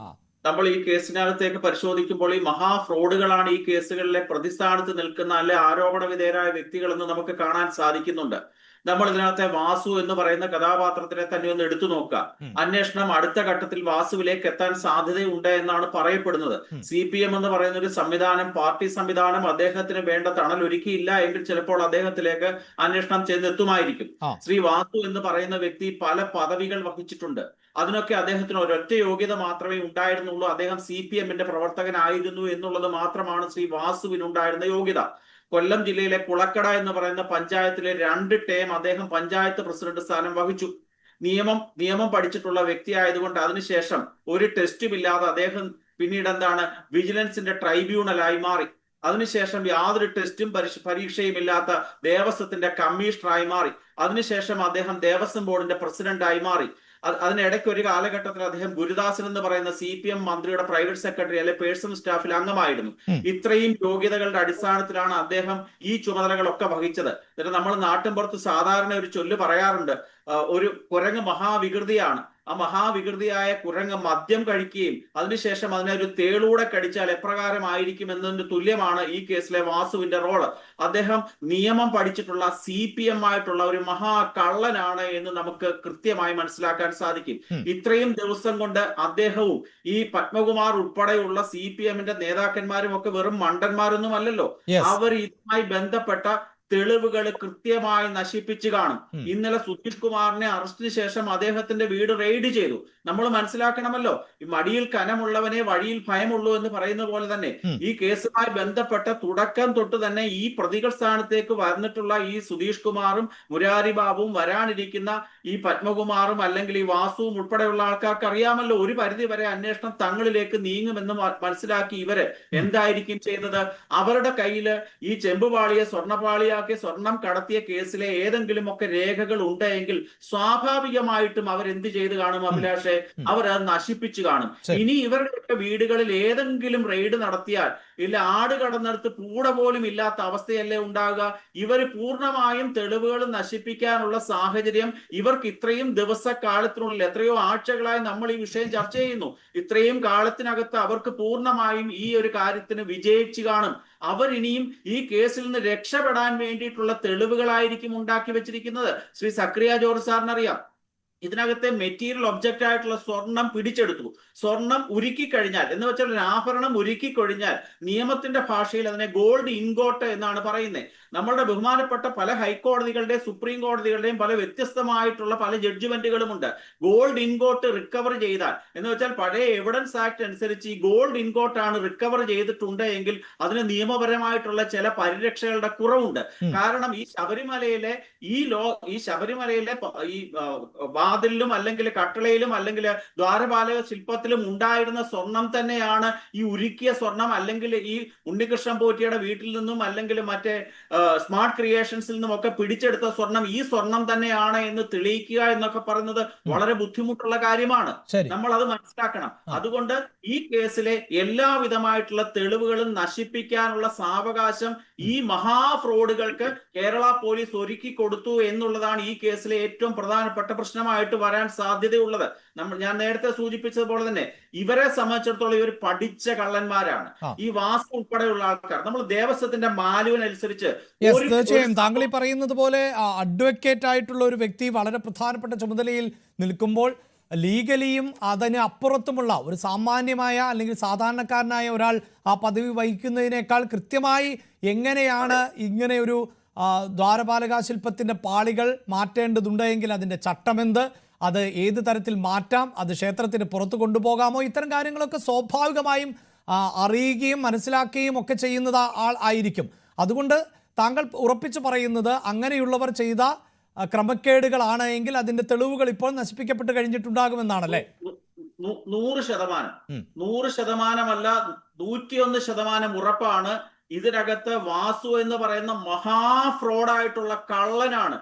നമ്മൾ ഈ കേസിനകത്തേക്ക് പരിശോധിക്കുമ്പോൾ ഈ മഹാഫ്രോഡുകളാണ് ഈ കേസുകളിലെ പ്രതിസ്ഥാനത്ത് നിൽക്കുന്ന അല്ലെ ആരോപണ വിധേയരായ വ്യക്തികളെന്ന് നമുക്ക് കാണാൻ സാധിക്കുന്നുണ്ട്. നമ്മൾ ഇതിനകത്തെ വാസു എന്ന് പറയുന്ന കഥാപാത്രത്തിനെ തന്നെ ഒന്ന് എടുത്തു നോക്കുക. അന്വേഷണം അടുത്ത ഘട്ടത്തിൽ വാസുവിലേക്ക് എത്താൻ സാധ്യതയുണ്ട് എന്നാണ് പറയപ്പെടുന്നത്. CPM എന്ന് പറയുന്ന ഒരു സംവിധാനം, പാർട്ടി സംവിധാനം അദ്ദേഹത്തിന് വേണ്ട തണൽ ഒരുക്കിയില്ല എങ്കിൽ ചിലപ്പോൾ അദ്ദേഹത്തിലേക്ക് അന്വേഷണം ചെന്നെത്തുമായിരിക്കും. ശ്രീ വാസു എന്ന് പറയുന്ന വ്യക്തി പല പദവികൾ വഹിച്ചിട്ടുണ്ട്. അതിനൊക്കെ അദ്ദേഹത്തിന് ഒരൊറ്റ യോഗ്യത മാത്രമേ ഉണ്ടായിരുന്നുള്ളൂ, അദ്ദേഹം CPMന്റെ പ്രവർത്തകനായിരുന്നു എന്നുള്ളത് മാത്രമാണ് ശ്രീ വാസുവിനുണ്ടായിരുന്ന യോഗ്യത. കൊല്ലം ജില്ലയിലെ കുളക്കട എന്ന് പറയുന്ന പഞ്ചായത്തിലെ 2 ടേം അദ്ദേഹം പഞ്ചായത്ത് പ്രസിഡന്റ് സ്ഥാനം വഹിച്ചു. നിയമം പഠിച്ചിട്ടുള്ള വ്യക്തിയായതുകൊണ്ട് അതിനുശേഷം ഒരു ടെസ്റ്റും ഇല്ലാതെ അദ്ദേഹം പിന്നീട് വിജിലൻസിന്റെ ട്രൈബ്യൂണലായി മാറി. അതിനുശേഷം യാതൊരു ടെസ്റ്റും പരീക്ഷയും ഇല്ലാത്ത ദേവസ്വത്തിന്റെ കമ്മീഷണറായി മാറി. അതിനുശേഷം അദ്ദേഹം ദേവസ്വം ബോർഡിന്റെ പ്രസിഡന്റായി മാറി. അതിനിടയ്ക്ക് ഒരു കാലഘട്ടത്തിൽ അദ്ദേഹം ഗുരുദാസൻ എന്ന് പറയുന്ന CPM മന്ത്രിയുടെ പ്രൈവറ്റ് സെക്രട്ടറി അല്ലെ പേഴ്സണൽ സ്റ്റാഫിൽ അംഗമായിരുന്നു. ഇത്രയും യോഗ്യതകളുടെ അടിസ്ഥാനത്തിലാണ് അദ്ദേഹം ഈ ചുമതലകളൊക്കെ വഹിച്ചത്. എന്നിട്ട് നമ്മൾ നാട്ടിൻപുറത്ത് സാധാരണ ഒരു ചൊല്ല് പറയാറുണ്ട്, ഒരു കുരങ്ങ് മഹാവികൃതിയാണ്. ആ മഹാവികൃതിയായ കുരങ്ങ് മദ്യം കഴിക്കുകയും അതിനുശേഷം അതിനെ ഒരു തേളൂടെ കടിച്ചാൽ എപ്രകാരമായിരിക്കും എന്നതിന് തുല്യമാണ് ഈ കേസിലെ വാസുവിന്റെ റോള്. അദ്ദേഹം നിയമം പഠിച്ചിട്ടുള്ള CPM ആയിട്ടുള്ള ഒരു മഹാകള്ളനാണ് എന്ന് നമുക്ക് കൃത്യമായി മനസ്സിലാക്കാൻ സാധിക്കും. ഇത്രയും ദിവസം കൊണ്ട് അദ്ദേഹവും ഈ പത്മകുമാർ ഉൾപ്പെടെയുള്ള CPMന്റെ നേതാക്കന്മാരും ഒക്കെ വെറും മണ്ടന്മാരൊന്നും അല്ലല്ലോ. അവർ ഇതുമായി ബന്ധപ്പെട്ട തെളിവുകൾ കൃത്യമായി നശിപ്പിച്ചു കാണും. ഇന്നലെ സുധീഷ് കുമാറിനെ അറസ്റ്റിന് ശേഷം അദ്ദേഹത്തിന്റെ വീട് റെയ്ഡ് ചെയ്തു. നമ്മൾ മനസ്സിലാക്കണമല്ലോ, ഈ മടിയിൽ കനമുള്ളവനെ വഴിയിൽ ഭയമുള്ളൂ എന്ന് പറയുന്ന പോലെ തന്നെ ഈ കേസുമായി ബന്ധപ്പെട്ട തുടക്കം തൊട്ട് തന്നെ ഈ പ്രതികൾ സ്ഥാനത്തേക്ക് വന്നിട്ടുള്ള ഈ സുധീഷ് കുമാറും മുരാരി ബാബുവും വരാനിരിക്കുന്ന ഈ പത്മകുമാറും അല്ലെങ്കിൽ ഈ വാസുവും ഉൾപ്പെടെയുള്ള ആൾക്കാർക്ക് അറിയാമല്ലോ ഒരു പരിധി വരെ അന്വേഷണം തങ്ങളിലേക്ക് നീങ്ങുമെന്ന് മനസ്സിലാക്കി ഇവര് എന്തായിരിക്കും ചെയ്യുന്നത്? അവരുടെ കയ്യില് ഈ ചെമ്പുപാളിയെ സ്വർണ്ണപാളിയാക്കി സ്വർണം കടത്തിയ കേസിലെ ഏതെങ്കിലും ഒക്കെ രേഖകൾ ഉണ്ടെങ്കിൽ സ്വാഭാവികമായിട്ടും അവർ എന്ത് ചെയ്ത് കാണും അഭിലാഷെ? അവർ അത് നശിപ്പിച്ചു കാണും. ഇനി ഇവരുടെ വീടുകളിൽ ഏതെങ്കിലും റെയ്ഡ് നടത്തിയാൽ ഇല്ല ആട് കടന്നെടുത്ത് പൂട പോലും ഇല്ലാത്ത അവസ്ഥയല്ലേ ഉണ്ടാകുക? ഇവര് പൂർണ്ണമായും തെളിവുകൾ നശിപ്പിക്കാനുള്ള സാഹചര്യം ഇവർക്ക് ഇത്രയും ദിവസക്കാലത്തിനുള്ളിൽ, എത്രയോ ആഴ്ചകളായി നമ്മൾ ഈ വിഷയം ചർച്ച ചെയ്യുന്നു, ഇത്രയും കാലത്തിനകത്ത് അവർക്ക് പൂർണ്ണമായും ഈ ഒരു കാര്യത്തിന് വിജയിച്ചു കാണും. അവർ ഇനിയും ഈ കേസിൽ നിന്ന് രക്ഷപ്പെടാൻ വേണ്ടിയിട്ടുള്ള തെളിവുകളായിരിക്കും ഉണ്ടാക്കി വെച്ചിരിക്കുന്നത്. ശ്രീ സക്രിയ ജോർജ് സാറിനറിയാം, ഇതിനകത്തെ മെറ്റീരിയൽ ഒബ്ജക്റ്റ് ആയിട്ടുള്ള സ്വർണം പിടിച്ചെടുത്തു. സ്വർണം ഉരുക്കി കഴിഞ്ഞാൽ എന്ന് വെച്ചാൽ ഒരു ആഭരണം ഉരുക്കി കഴിഞ്ഞാൽ നിയമത്തിന്റെ ഭാഷയിൽ അതിനെ ഗോൾഡ് ഇൻഗോട്ട് എന്നാണ് പറയുന്നത്. നമ്മളുടെ ബഹുമാനപ്പെട്ട പല ഹൈക്കോടതികളുടെയും സുപ്രീം കോടതികളുടെയും പല വ്യത്യസ്തമായിട്ടുള്ള പല ജഡ്ജ്മെന്റുകളുമുണ്ട്. ഗോൾഡ് ഇൻഗോട്ട് റിക്കവർ ചെയ്താൽ എന്ന് വെച്ചാൽ പഴയ എവിഡൻസ് ആക്ട് അനുസരിച്ച് ഈ ഗോൾഡ് ഇൻഗോട്ട് ആണ് റിക്കവർ ചെയ്തിട്ടുണ്ട് എങ്കിൽ അതിന് നിയമപരമായിട്ടുള്ള ചില പരിരക്ഷകളുടെ കുറവുണ്ട്. കാരണം ഈ ശബരിമലയിലെ ഈ ശബരിമലയിലെ ഈ വാതിലിലും അല്ലെങ്കിൽ കട്ടളയിലും അല്ലെങ്കിൽ ദ്വാരപാലക ശില്പത്തിലും ഉണ്ടായിരുന്ന സ്വർണം തന്നെയാണ് ഈ ഉരുക്കിയ സ്വർണം, അല്ലെങ്കിൽ ഈ ഉണ്ണികൃഷ്ണൻ പോറ്റിയുടെ വീട്ടിൽ നിന്നും അല്ലെങ്കിൽ മറ്റേ സ്മാർട്ട് ക്രിയേഷൻസിൽ നിന്നും ഒക്കെ പിടിച്ചെടുത്ത സ്വർണം ഈ സ്വർണം തന്നെയാണ് എന്ന് തെളിയിക്കുക എന്നൊക്കെ പറയുന്നത് വളരെ ബുദ്ധിമുട്ടുള്ള കാര്യമാണ്. നമ്മൾ അത് മനസ്സിലാക്കണം. അതുകൊണ്ട് ഈ കേസിലെ എല്ലാവിധമായിട്ടുള്ള തെളിവുകളും നശിപ്പിക്കാനുള്ള സാവകാശം ഈ മഹാഫ്രോഡുകൾക്ക് കേരള പോലീസ് ഒരുക്കി കൊടുത്തു എന്നുള്ളതാണ് ഈ കേസിലെ ഏറ്റവും പ്രധാനപ്പെട്ട പ്രശ്നമായിട്ട് വരാൻ സാധ്യതയുള്ളത്. ഞാൻ നേരത്തെ സൂചിപ്പിച്ചതുപോലെ തന്നെ ഇവരെ സംബന്ധിച്ചിടത്തോളം ഇവർ പഠിച്ച കള്ളന്മാരാണ്. ഈ വാസു ഉൾപ്പെടെയുള്ള ആൾക്കാർ നമ്മൾ ദേവസ്വത്തിന്റെ മാലുവിനനുസരിച്ച് തീർച്ചയായും താങ്കൾ ഈ പറയുന്നത് പോലെ അഡ്വക്കേറ്റ് ആയിട്ടുള്ള ഒരു വ്യക്തി വളരെ പ്രധാനപ്പെട്ട ചുമതലയിൽ നിൽക്കുമ്പോൾ ലീഗലിയും അതിന് അപ്പുറത്തുമുള്ള ഒരു സാമാന്യമായ അല്ലെങ്കിൽ സാധാരണക്കാരനായ ഒരാൾ ആ പദവി വഹിക്കുന്നതിനേക്കാൾ കൃത്യമായി എങ്ങനെയാണ് ഇങ്ങനെ ഒരു ദ്വാരപാലക ശില്പത്തിന്റെ പാളികൾ മാറ്റേണ്ടതുണ്ട് എങ്കിൽ അതിന്റെ ചട്ടമെന്ത്, അത് ഏത് തരത്തിൽ മാറ്റാം, അത് ക്ഷേത്രത്തിന് പുറത്തു കൊണ്ടുപോകാമോ, ഇത്തരം കാര്യങ്ങളൊക്കെ സ്വാഭാവികമായും അറിയുകയും മനസ്സിലാക്കുകയും ഒക്കെ ചെയ്യുന്നത് ആൾ ആയിരിക്കും. അതുകൊണ്ട് താങ്കൾ ഉറപ്പിച്ചു പറയുന്നത് അങ്ങനെയുള്ളവർ ചെയ്ത ക്രമക്കേടുകളാണ് എങ്കിൽ അതിന്റെ തെളിവുകൾ ഇപ്പോൾ നശിപ്പിക്കപ്പെട്ട് കഴിഞ്ഞിട്ടുണ്ടാകുമെന്നാണല്ലേ? 100%, 101% ഉറപ്പാണ്. ഇതിനകത്ത് വാസു എന്ന് പറയുന്ന മഹാഫ്രോഡായിട്ടുള്ള കള്ളനാണ്.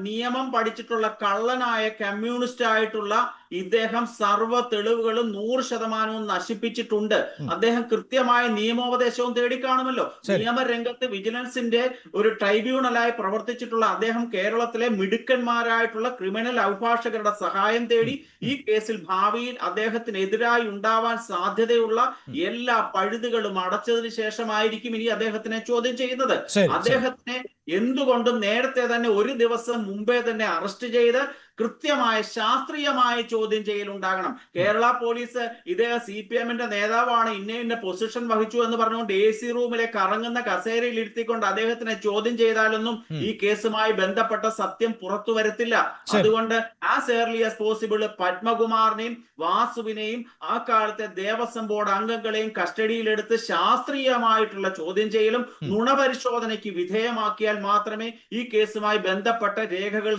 നിയമം പഠിച്ചിട്ടുള്ള കള്ളനായ കമ്മ്യൂണിസ്റ്റ് ആയിട്ടുള്ള ഇദ്ദേഹം സർവ്വ തെളിവുകളും 100% നശിപ്പിച്ചിട്ടുണ്ട്. അദ്ദേഹം കൃത്യമായ നിയമോപദേശവും തേടിക്കാണുമല്ലോ. നിയമരംഗത്ത് വിജിലൻസിന്റെ ഒരു ട്രൈബ്യൂണലായി പ്രവർത്തിച്ചിട്ടുള്ള അദ്ദേഹം കേരളത്തിലെ മിടുക്കന്മാരായിട്ടുള്ള ക്രിമിനൽ അഭിഭാഷകരുടെ സഹായം തേടി ഈ കേസിൽ ഭാവിയിൽ അദ്ദേഹത്തിനെതിരായി ഉണ്ടാവാൻ സാധ്യതയുള്ള എല്ലാ പഴുതുകളും അടച്ചതിന് ശേഷമായിരിക്കും ഇനി അദ്ദേഹത്തിനെ ചോദ്യം ചെയ്യുന്നത്. അദ്ദേഹത്തിനെ എന്തുകൊണ്ടും നേരത്തെ തന്നെ ഒരു ദിവസം മുമ്പേ തന്നെ അറസ്റ്റ് ചെയ്ത് കൃത്യമായ ശാസ്ത്രീയമായ ചോദ്യം ചെയ്യൽ ഉണ്ടാകണം. കേരള പോലീസ് ഇദ്ദേഹം CPM-ന്റെ നേതാവാണ്, ഇന്ന പൊസിഷൻ വഹിച്ചു എന്ന് പറഞ്ഞുകൊണ്ട് AC റൂമിലെ കറങ്ങുന്ന കസേരയിൽ ഇരുത്തിക്കൊണ്ട് അദ്ദേഹത്തിനെ ചോദ്യം ചെയ്താലൊന്നും ഈ കേസുമായി ബന്ധപ്പെട്ട സത്യം പുറത്തു വരത്തില്ല. അതുകൊണ്ട് ആസ് ഏർലി ആസ് പോസിബിൾ പത്മകുമാറിനെയും വാസുവിനെയും ആ കാലത്തെ ദേവസ്വം ബോർഡ് അംഗങ്ങളെയും കസ്റ്റഡിയിലെടുത്ത് ശാസ്ത്രീയമായിട്ടുള്ള ചോദ്യം ചെയ്യലും നുണപരിശോധനയ്ക്ക് വിധേയമാക്കിയാൽ മാത്രമേ ഈ കേസുമായി ബന്ധപ്പെട്ട രേഖകൾ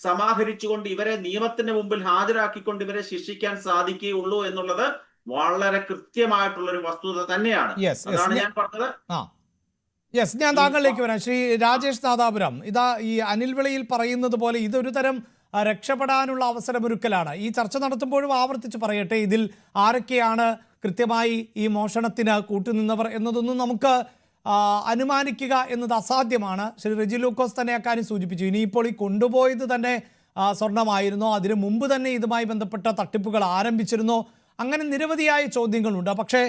സമാഹരിച്ചുകൊണ്ട് ഇവരെ നിയമത്തിന് മുമ്പിൽ ഹാജരാക്കിക്കൊണ്ട് ഇവരെ ശിക്ഷിക്കാൻ സാധിക്കുകയുള്ളൂ എന്നുള്ളത് വളരെ കൃത്യമായിട്ടുള്ള ഒരു വസ്തുത തന്നെയാണ്. അതാണ് ഞാൻ പറഞ്ഞത്. ഞാൻ താങ്കളിലേക്ക് വരാം. ശ്രീ രാജേഷ് നാദാപുരം, ഇതാ ഈ അനിൽ വിളയിൽ പറയുന്നത് പോലെ ഇതൊരു തരം രക്ഷപ്പെടാനുള്ള അവസരമൊരുക്കലാണ്. ഈ ചർച്ച നടത്തുമ്പോഴും ആവർത്തിച്ച് പറയട്ടെ, ഇതിൽ ആരൊക്കെയാണ് കൃത്യമായി ഈ മോഷണത്തിന് കൂട്ടുനിന്നവർ എന്നതൊന്നും നമുക്ക് അനുമാനിക്കുക എന്നത് അസാധ്യമാണ്. ശ്രീ റെജി ലൂക്കോസ് തന്നെ അക്കാര്യം സൂചിപ്പിച്ചു. ഇനിയിപ്പോൾ ഈ കൊണ്ടുപോയത് തന്നെ സ്വർണമായിരുന്നോ, അതിനു മുമ്പ് തന്നെ ഇതുമായി ബന്ധപ്പെട്ട തട്ടിപ്പുകൾ ആരംഭിച്ചിരുന്നോ, അങ്ങനെ നിരവധിയായ ചോദ്യങ്ങളുണ്ട്. പക്ഷേ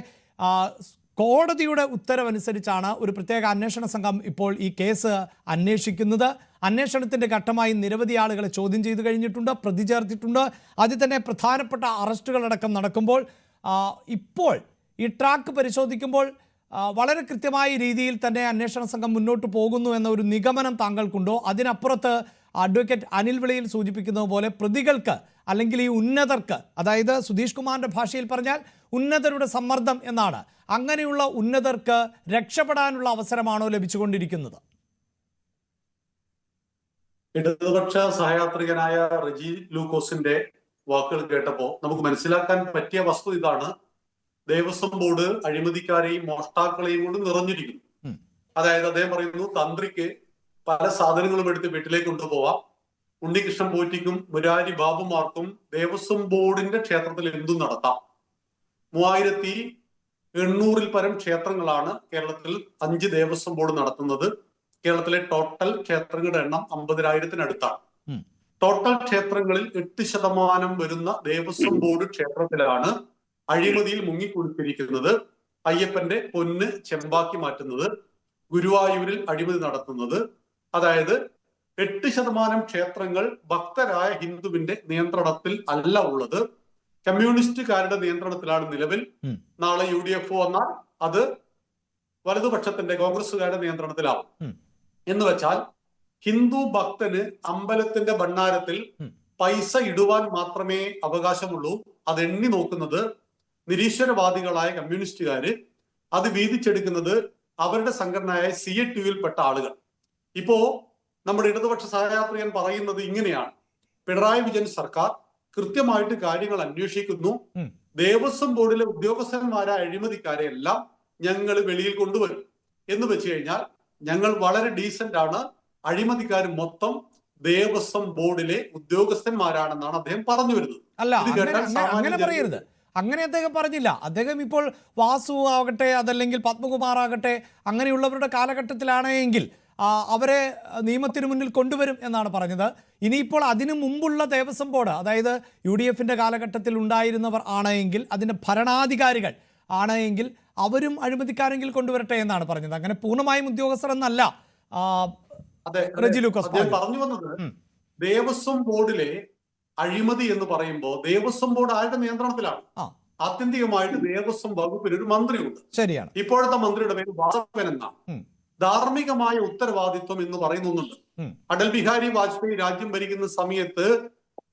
കോടതിയുടെ ഉത്തരവനുസരിച്ചാണ് ഒരു പ്രത്യേക അന്വേഷണ സംഘം ഇപ്പോൾ ഈ കേസ് അന്വേഷിക്കുന്നത്. അന്വേഷണത്തിൻ്റെ ഘട്ടമായി നിരവധി ആളുകളെ ചോദ്യം ചെയ്തു കഴിഞ്ഞിട്ടുണ്ട്, പ്രതി ചേർത്തിട്ടുണ്ട്. അതിൽ തന്നെ പ്രധാനപ്പെട്ട അറസ്റ്റുകളടക്കം നടക്കുമ്പോൾ ഇപ്പോൾ ഈ ട്രാക്ക് പരിശോധിക്കുമ്പോൾ വളരെ കൃത്യമായ രീതിയിൽ തന്നെ അന്വേഷണ സംഘം മുന്നോട്ട് പോകുന്നു എന്ന ഒരു നിഗമനം താങ്കൾക്കുണ്ടോ? അതിനപ്പുറത്ത് അഡ്വക്കേറ്റ് അനിൽ വിളയിൽ സൂചിപ്പിക്കുന്നത് പോലെ പ്രതികൾക്ക് അല്ലെങ്കിൽ ഈ ഉന്നതർക്ക്, അതായത് സുധീഷ് കുമാറിന്റെ ഭാഷയിൽ പറഞ്ഞാൽ ഉന്നതരുടെ സമ്മർദ്ദം എന്നാണ്, അങ്ങനെയുള്ള ഉന്നതർക്ക് രക്ഷപ്പെടാനുള്ള അവസരമാണോ ലഭിച്ചുകൊണ്ടിരിക്കുന്നത്? ഇടതുപക്ഷ സഹയാത്രികനായ റെജി ലൂക്കോസിന്റെ വാക്കുകൾ കേട്ടപ്പോ നമുക്ക് മനസ്സിലാക്കാൻ പറ്റിയ വസ്തുത ഇതാണ്: ദേവസ്വം ബോർഡ് അഴിമതിക്കാരെയും മോഷ്ടാക്കളെയും കൊണ്ട് നിറഞ്ഞിരിക്കുന്നു. അതായത് അദ്ദേഹം പറയുന്നു, തന്ത്രിക്ക് പല സാധനങ്ങളും എടുത്ത് വീട്ടിലേക്ക് കൊണ്ടുപോവാം, ഉണ്ണികൃഷ്ണൻ പോറ്റിക്കും മുരാരി ബാബുമാർക്കും ദേവസ്വം ബോർഡിന്റെ ക്ഷേത്രത്തിൽ എന്തും നടത്താം. 3800 പരം ക്ഷേത്രങ്ങളാണ് കേരളത്തിൽ 5 ദേവസ്വം ബോർഡ് നടത്തുന്നത്. കേരളത്തിലെ ടോട്ടൽ ക്ഷേത്രങ്ങളുടെ എണ്ണം 50,000-അടുത്താണ്. ടോട്ടൽ ക്ഷേത്രങ്ങളിൽ 8% വരുന്ന ദേവസ്വം ബോർഡ് ക്ഷേത്രത്തിലാണ് അഴിമതിയിൽ മുങ്ങിക്കുളിച്ചിരിക്കുന്നത്. അയ്യപ്പന്റെ പൊന്ന് ചെമ്പാക്കി മാറ്റുന്നത്, ഗുരുവായൂരിൽ അഴിമതി നടത്തുന്നത്. അതായത് 8% ക്ഷേത്രങ്ങൾ ഭക്തരായ ഹിന്ദുവിന്റെ നിയന്ത്രണത്തിൽ അല്ല ഉള്ളത്, കമ്മ്യൂണിസ്റ്റുകാരുടെ നിയന്ത്രണത്തിലാണ് നിലവിൽ. നാളെ UDF വന്നാൽ അത് വലതുപക്ഷത്തിന്റെ, കോൺഗ്രസുകാരുടെ നിയന്ത്രണത്തിലാവും. എന്ന് വെച്ചാൽ ഹിന്ദു ഭക്തന് അമ്പലത്തിന്റെ ഭണ്ഡാരത്തിൽ പൈസ ഇടുവാൻ മാത്രമേ അവകാശമുള്ളൂ. അത് എണ്ണി നോക്കുന്നത് നിരീശ്വരവാദികളായ കമ്മ്യൂണിസ്റ്റുകാര്, അത് വീതിച്ചെടുക്കുന്നത് അവരുടെ സംഘടനയായ CATU പെട്ട ആളുകൾ. ഇപ്പോ നമ്മുടെ ഇടതുപക്ഷ സഹയാത്രികൻ പറയുന്നത് ഇങ്ങനെയാണ്: പിണറായി വിജയൻ സർക്കാർ കൃത്യമായിട്ട് കാര്യങ്ങൾ അന്വേഷിക്കുന്നു, ദേവസ്വം ബോർഡിലെ ഉദ്യോഗസ്ഥന്മാരായ അഴിമതിക്കാരെ എല്ലാം ഞങ്ങൾ വെളിയിൽ കൊണ്ടുവരും എന്ന് വെച്ച് കഴിഞ്ഞാൽ ഞങ്ങൾ വളരെ ഡീസന്റ് ആണ്, അഴിമതിക്കാർ മൊത്തം ദേവസ്വം ബോർഡിലെ ഉദ്യോഗസ്ഥന്മാരാണെന്നാണ് അദ്ദേഹം പറഞ്ഞു വരുന്നത്. അല്ല, അങ്ങനെ പറയരുത്. അങ്ങനെ അദ്ദേഹം പറഞ്ഞില്ല. അദ്ദേഹം ഇപ്പോൾ വാസു ആകട്ടെ, അതല്ലെങ്കിൽ പത്മകുമാർ ആകട്ടെ, അങ്ങനെയുള്ളവരുടെ കാലഘട്ടത്തിലാണെങ്കിൽ അവരെ നിയമത്തിന് മുന്നിൽ കൊണ്ടുവരും എന്നാണ് പറഞ്ഞത്. ഇനിയിപ്പോൾ അതിനു മുമ്പുള്ള ദേവസ്വം ബോർഡ്, അതായത് UDFന്റെ കാലഘട്ടത്തിൽ ഉണ്ടായിരുന്നവർ ആണെങ്കിൽ, അതിൻ്റെ ഭരണാധികാരികൾ ആണെങ്കിൽ അവരും അഴിമതിക്കാരെങ്കിൽ കൊണ്ടുവരട്ടെ എന്നാണ് പറഞ്ഞത്. അങ്ങനെ പൂർണ്ണമായും ഉദ്യോഗസ്ഥർ എന്നല്ല റെജി ലൂക്കോസ് പറഞ്ഞു വന്നത്. ദേവസ്വം ബോർഡിലെ അഴിമതി എന്ന് പറയുമ്പോൾ ദേവസ്വം ബോർഡ് ആരുടെ നിയന്ത്രണത്തിലാണ്? ആത്യന്തികമായിട്ട് ദേവസ്വം വകുപ്പിന് ഒരു മന്ത്രിയുണ്ട്. ശരിയാണ്. ഇപ്പോഴത്തെ മന്ത്രിയുടെ പേര് വാസവൻ എന്നാണ്. ധാർമ്മികമായ ഉത്തരവാദിത്വം എന്ന് പറയുന്നുണ്ട്. അടൽ ബിഹാരി വാജ്പേയി രാജ്യം ഭരിക്കുന്ന സമയത്ത്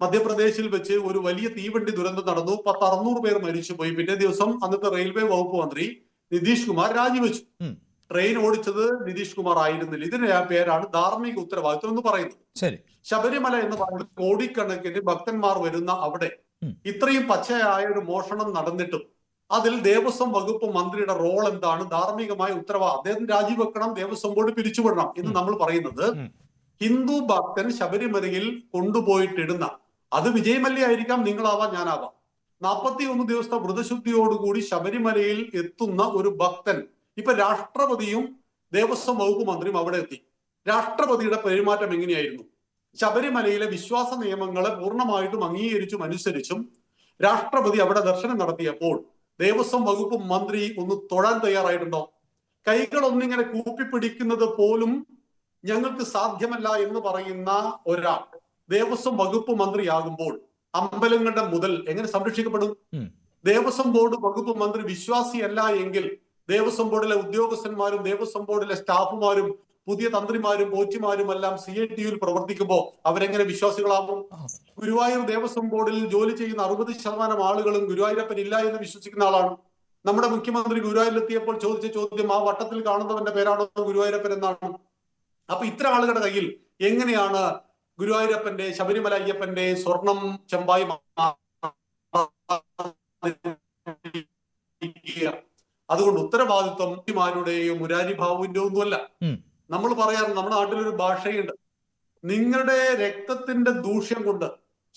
മധ്യപ്രദേശിൽ വെച്ച് ഒരു വലിയ തീവണ്ടി ദുരന്തം നടന്നു. 600 പേർ മരിച്ചുപോയി. പിറ്റേ ദിവസം അന്നത്തെ റെയിൽവേ വകുപ്പ് മന്ത്രി നിതീഷ് കുമാർ രാജിവെച്ചു. ട്രെയിൻ ഓടിച്ചത് നിതീഷ് കുമാർ ആയിരുന്നില്ല. ഇതിന്റെ പേരാണ് ധാർമ്മിക ഉത്തരവാദിത്വം എന്ന് പറയുന്നത്. ശബരിമല എന്ന് പറയുന്നത് കോടിക്കണക്കിന് ഭക്തന്മാർ വരുന്ന അവിടെ ഇത്രയും പച്ചയായ ഒരു മോഷണം നടന്നിട്ടും അതിൽ ദേവസ്വം വകുപ്പ് മന്ത്രിയുടെ റോൾ എന്താണ്? ധാർമ്മികമായ ഉത്തരവാദിത്വം. അദ്ദേഹം രാജിവെക്കണം, ദേവസ്വം ബോർഡ് പിരിച്ചുവിടണം എന്ന് നമ്മൾ പറയുന്നത്. ഹിന്ദു ഭക്തൻ ശബരിമലയിൽ കൊണ്ടുപോയിട്ടിടുന്ന, അത് വിജയ് മല്യ ആയിരിക്കാം, നിങ്ങളാവാം, ഞാനാവാം, 41 ദിവസത്തെ വ്രതശുദ്ധിയോടുകൂടി ശബരിമലയിൽ എത്തുന്ന ഒരു ഭക്തൻ, ഇപ്പൊ രാഷ്ട്രപതിയും ദേവസ്വം വകുപ്പ് മന്ത്രിയും അവിടെ എത്തി. രാഷ്ട്രപതിയുടെ പെരുമാറ്റം എങ്ങനെയായിരുന്നു? ശബരിമലയിലെ വിശ്വാസ നിയമങ്ങളെ പൂർണ്ണമായിട്ടും അംഗീകരിച്ചും അനുസരിച്ചും രാഷ്ട്രപതി അവിടെ ദർശനം നടത്തിയപ്പോൾ ദേവസ്വം വകുപ്പ് മന്ത്രി ഒന്ന് തൊഴാൻ തയ്യാറായിട്ടുണ്ടോ? കൈകളൊന്നിങ്ങനെ കൂപ്പിപ്പിടിക്കുന്നത് പോലും ഞങ്ങൾക്ക് സാധ്യമല്ല എന്ന് പറയുന്ന ഒരാൾ ദേവസ്വം വകുപ്പ് മന്ത്രിയാകുമ്പോൾ അമ്പലങ്ങളുടെ മുതൽ എങ്ങനെ സംരക്ഷിക്കപ്പെടും? ദേവസ്വം ബോർഡ് വകുപ്പ് മന്ത്രി വിശ്വാസിയല്ല എങ്കിൽ ദേവസ്വം ബോർഡിലെ ഉദ്യോഗസ്ഥന്മാരും ദേവസ്വം ബോർഡിലെ സ്റ്റാഫുമാരും പുതിയ തന്ത്രിമാരും കോച്ചിമാരും എല്ലാം CATU പ്രവർത്തിക്കുമ്പോൾ അവരെങ്ങനെ വിശ്വാസികളാവും? ഗുരുവായൂർ ദേവസ്വം ബോർഡിൽ ജോലി ചെയ്യുന്ന 60% ആളുകളും ഗുരുവായൂരപ്പൻ ഇല്ല എന്ന് വിശ്വസിക്കുന്ന ആളാണ്. നമ്മുടെ മുഖ്യമന്ത്രി ഗുരുവായൂരിലെത്തിയപ്പോൾ ചോദിച്ച ചോദ്യം ആ വട്ടത്തിൽ കാണുന്നവന്റെ പേരാണോ ഗുരുവായൂരപ്പൻ എന്നാണ്. അപ്പൊ ഇത്തരം ആളുകളുടെ കയ്യിൽ എങ്ങനെയാണ് ഗുരുവായൂരപ്പന്റെ, ശബരിമല അയ്യപ്പന്റെ സ്വർണം ചെമ്പായി? അതുകൊണ്ട് ഉത്തരവാദിത്വം മന്ത്രിമാരുടെയോ മുരാരി ബാബുവിന്റെ ഒന്നുമല്ല. നമ്മൾ പറയാറ്, നമ്മുടെ നാട്ടിലൊരു ഭാഷയുണ്ട്, നിങ്ങളുടെ രക്തത്തിന്റെ ദൂഷ്യം കൊണ്ട്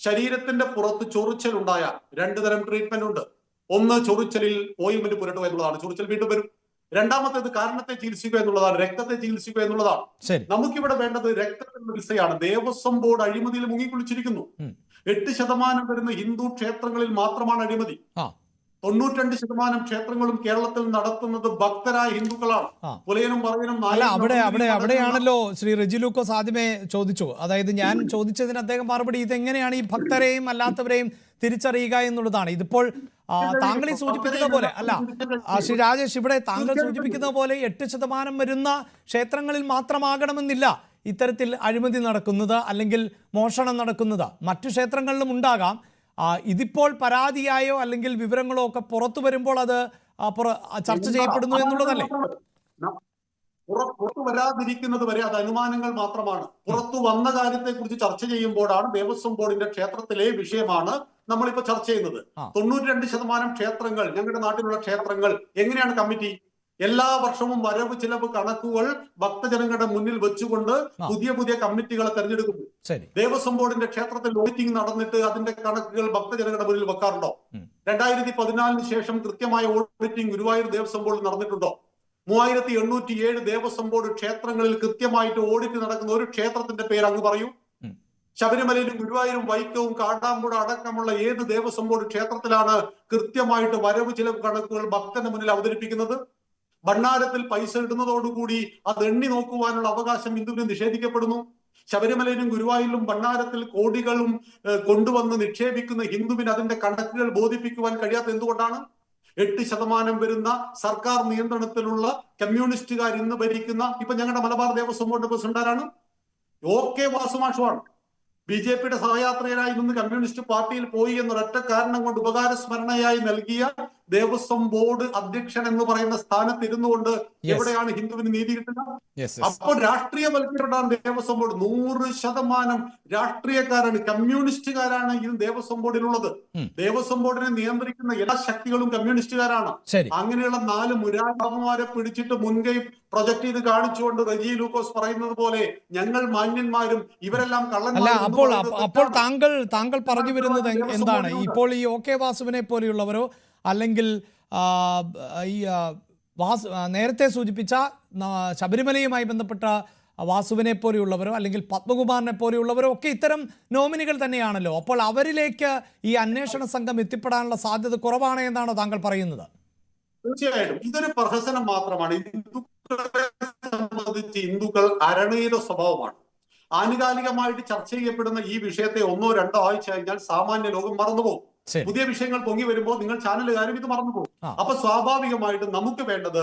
ശരീരത്തിന്റെ പുറത്ത് ചൊറിച്ചൽ ഉണ്ടായാൽ 2 തരം ട്രീറ്റ്മെന്റ് ഉണ്ട്. ഒന്ന് ചൊറിച്ചലിൽ ഓയിൽമെന്റ് പുരട്ടുക എന്നുള്ളതാണ്, ചൊറിച്ചൽ വീണ്ടും വരും. രണ്ടാമത്തേത് കാരണത്തെ ചികിത്സിക്കുക എന്നുള്ളതാണ്, രക്തത്തെ ചികിത്സിക്കുക എന്നുള്ളതാണ്. നമുക്കിവിടെ വേണ്ടത് രക്തത്തിന്റെ ചികിത്സയാണ്. ദേവസ്വം ബോർഡ് അഴിമതിയിൽ മുങ്ങിക്കുളിച്ചിരിക്കുന്നു. 8% വരുന്ന ഹിന്ദു ക്ഷേത്രങ്ങളിൽ മാത്രമാണ് അഴിമതി. 92% ക്ഷേത്രങ്ങളും കേരളത്തിൽ നടത്തുന്നത് ഭക്തരായ ഹിന്ദുക്കളാണ്. പുലയനും പറയനും അല്ല, അവിടെയാണല്ലോ ശ്രീ റെജി ലൂക്കോസ് ആദ്യമേ ചോദിച്ചു. അതായത് ഞാൻ ചോദിച്ചതിന് അദ്ദേഹം മറുപടി ഇതെങ്ങനെയാണ് ഈ ഭക്തരെയും അല്ലാത്തവരെയും തിരിച്ചറിയുക എന്നുള്ളതാണ്. ഇതിപ്പോൾ താങ്കൾ ഈ സൂചിപ്പിക്കുന്ന പോലെ അല്ല ശ്രീ രാജേഷ്, ഇവിടെ താങ്കൾ സൂചിപ്പിക്കുന്ന പോലെ 8% വരുന്ന ക്ഷേത്രങ്ങളിൽ മാത്രമാകണമെന്നില്ല ഇത്തരത്തിൽ അഴിമതി നടക്കുന്നത് അല്ലെങ്കിൽ മോഷണം നടക്കുന്നത്. മറ്റു ക്ഷേത്രങ്ങളിലും ഉണ്ടാകാം. ഇതിപ്പോൾ പരാതിയായോ അല്ലെങ്കിൽ വിവരങ്ങളോ ഒക്കെ പുറത്തു വരുമ്പോൾ അത് ചർച്ച ചെയ്യപ്പെടുന്നു എന്നുള്ളതല്ലേ? പുറത്തു വരാതിരിക്കുന്നത് വരെ അത് അനുമാനങ്ങൾ മാത്രമാണ്. പുറത്തു വന്ന കാര്യത്തെ കുറിച്ച് ചർച്ച ചെയ്യുമ്പോഴാണ് ദേവസ്വം ബോർഡിന്റെ ക്ഷേത്രത്തിലെ വിഷയമാണ് നമ്മളിപ്പോ ചർച്ച ചെയ്യുന്നത്. 92% ക്ഷേത്രങ്ങൾ, ഞങ്ങളുടെ നാട്ടിലുള്ള ക്ഷേത്രങ്ങൾ എങ്ങനെയാണ് കമ്മിറ്റി എല്ലാ വർഷവും വരവ് ചിലവ് കണക്കുകൾ ഭക്തജനങ്ങളുടെ മുന്നിൽ വെച്ചുകൊണ്ട് പുതിയ പുതിയ കമ്മിറ്റികളെ തെരഞ്ഞെടുക്കുന്നു. ദേവസ്വം ബോർഡിന്റെ ക്ഷേത്രത്തിൽ ഓഡിറ്റിംഗ് നടന്നിട്ട് അതിന്റെ കണക്കുകൾ ഭക്തജനങ്ങളുടെ മുന്നിൽ വെക്കാറുണ്ടോ? 2014 ശേഷം കൃത്യമായ ഓഡിറ്റിംഗ് ഗുരുവായൂർ ദേവസ്വം ബോർഡിൽ നടന്നിട്ടുണ്ടോ? 3807 ദേവസ്വം ബോർഡ് ക്ഷേത്രങ്ങളിൽ കൃത്യമായിട്ട് ഓഡിറ്റ് നടക്കുന്ന ഒരു ക്ഷേത്രത്തിന്റെ പേര് അങ്ങ് പറയൂ. ശബരിമലയിലും ഗുരുവായൂരും വൈക്കവും കാടാമ്പുഴ അടക്കമുള്ള ഏത് ദേവസ്വം ബോർഡ് ക്ഷേത്രത്തിലാണ് കൃത്യമായിട്ട് വരവ് ചിലവ് കണക്കുകൾ ഭക്തന്റെ മുന്നിൽ അവതരിപ്പിക്കുന്നത്? ഭണ്ഡാരത്തിൽ പൈസ ഇടുന്നതോടുകൂടി അത് എണ്ണി നോക്കുവാനുള്ള അവകാശം ഹിന്ദുവിന് നിഷേധിക്കപ്പെടുന്നു. ശബരിമലയിലും ഗുരുവായൂരിലും ഭണ്ഡാരത്തിൽ കോടികളും കൊണ്ടുവന്ന് നിക്ഷേപിക്കുന്ന ഹിന്ദുവിന് അതിന്റെ കണക്കുകൾ ബോധിപ്പിക്കുവാൻ കഴിയാത്ത എന്തുകൊണ്ടാണ്? 8% വരുന്ന സർക്കാർ നിയന്ത്രണത്തിലുള്ള കമ്മ്യൂണിസ്റ്റുകാർ ഇന്ന് ഭരിക്കുന്ന ഇപ്പൊ ഞങ്ങളുടെ മലബാർ ദേവസ്വം ബോർഡ് പ്രസിഡന്റ് ആരാണ്? OK വാസുമാഷുവാണ്. BJPയുടെ സഹയാത്രികരായി നിന്ന് കമ്മ്യൂണിസ്റ്റ് പാർട്ടിയിൽ പോയി എന്നൊരൊറ്റ കാരണം കൊണ്ട് ഉപകാരസ്മരണയായി നൽകിയ ദേവസ്വം ബോർഡ് അധ്യക്ഷൻ എന്ന് പറയുന്ന സ്ഥാനത്ത് ഇരുന്നുകൊണ്ട് എവിടെയാണ് ഹിന്ദുവിന് നീതി കിട്ടുക? അപ്പോൾ രാഷ്ട്രീയവൽക്കരണമാണ് ദേവസ്വം ബോർഡ്. 100% രാഷ്ട്രീയക്കാരാണ്, കമ്മ്യൂണിസ്റ്റുകാരാണ് ഈ ദേവസ്വം ബോർഡിലുള്ളത്. ദേവസ്വം ബോർഡിനെ നിയന്ത്രിക്കുന്ന എല്ലാ ശക്തികളും കമ്മ്യൂണിസ്റ്റുകാരാണ്. അങ്ങനെയുള്ള 4 മുരാരിമാരെ പിടിച്ചിട്ട് മുൻകൈ പ്രൊജക്ട് ചെയ്ത് കാണിച്ചുകൊണ്ട് റെജി ലൂക്കോസ് പറയുന്നത് പോലെ ഞങ്ങൾ മാന്യന്മാരും ഇവരെല്ലാം കള്ളന്മാരും. അപ്പോൾ താങ്കൾ പറഞ്ഞു വരുന്നത് എന്താണ്? ഇപ്പോൾ ഈ OK വാസുവിനെ പോലെയുള്ളവരോ അല്ലെങ്കിൽ ഈ നേരത്തെ സൂചിപ്പിച്ച ശബരിമലയുമായി ബന്ധപ്പെട്ട വാസുവിനെ പോലെയുള്ളവരോ അല്ലെങ്കിൽ പത്മകുമാറിനെ പോലെയുള്ളവരോ ഒക്കെ ഇത്തരം നോമിനികൾ തന്നെയാണല്ലോ. അപ്പോൾ അവരിലേക്ക് ഈ അന്വേഷണ സംഘം എത്തിപ്പെടാനുള്ള സാധ്യത കുറവാണ് എന്നാണോ താങ്കൾ പറയുന്നത്? തീർച്ചയായിട്ടും ഇതൊരു പ്രഹസനം മാത്രമാണ്. ഹിന്ദുക്കളെ സംബന്ധിച്ച് ഹിന്ദുക്കൾ അരണീത സ്വഭാവമാണ്. ആനുകാലികമായിട്ട് ചർച്ച ചെയ്യപ്പെടുന്ന ഈ വിഷയത്തെ 1-2 ആഴ്ച കഴിഞ്ഞാൽ സാമാന്യ ലോകം മറന്നുപോകും. പുതിയ വിഷയങ്ങൾ പൊങ്ങി വരുമ്പോൾ നിങ്ങൾ ചാനലുകാരും ഇത് മറന്നുപോകും. അപ്പൊ സ്വാഭാവികമായിട്ടും നമുക്ക് വേണ്ടത്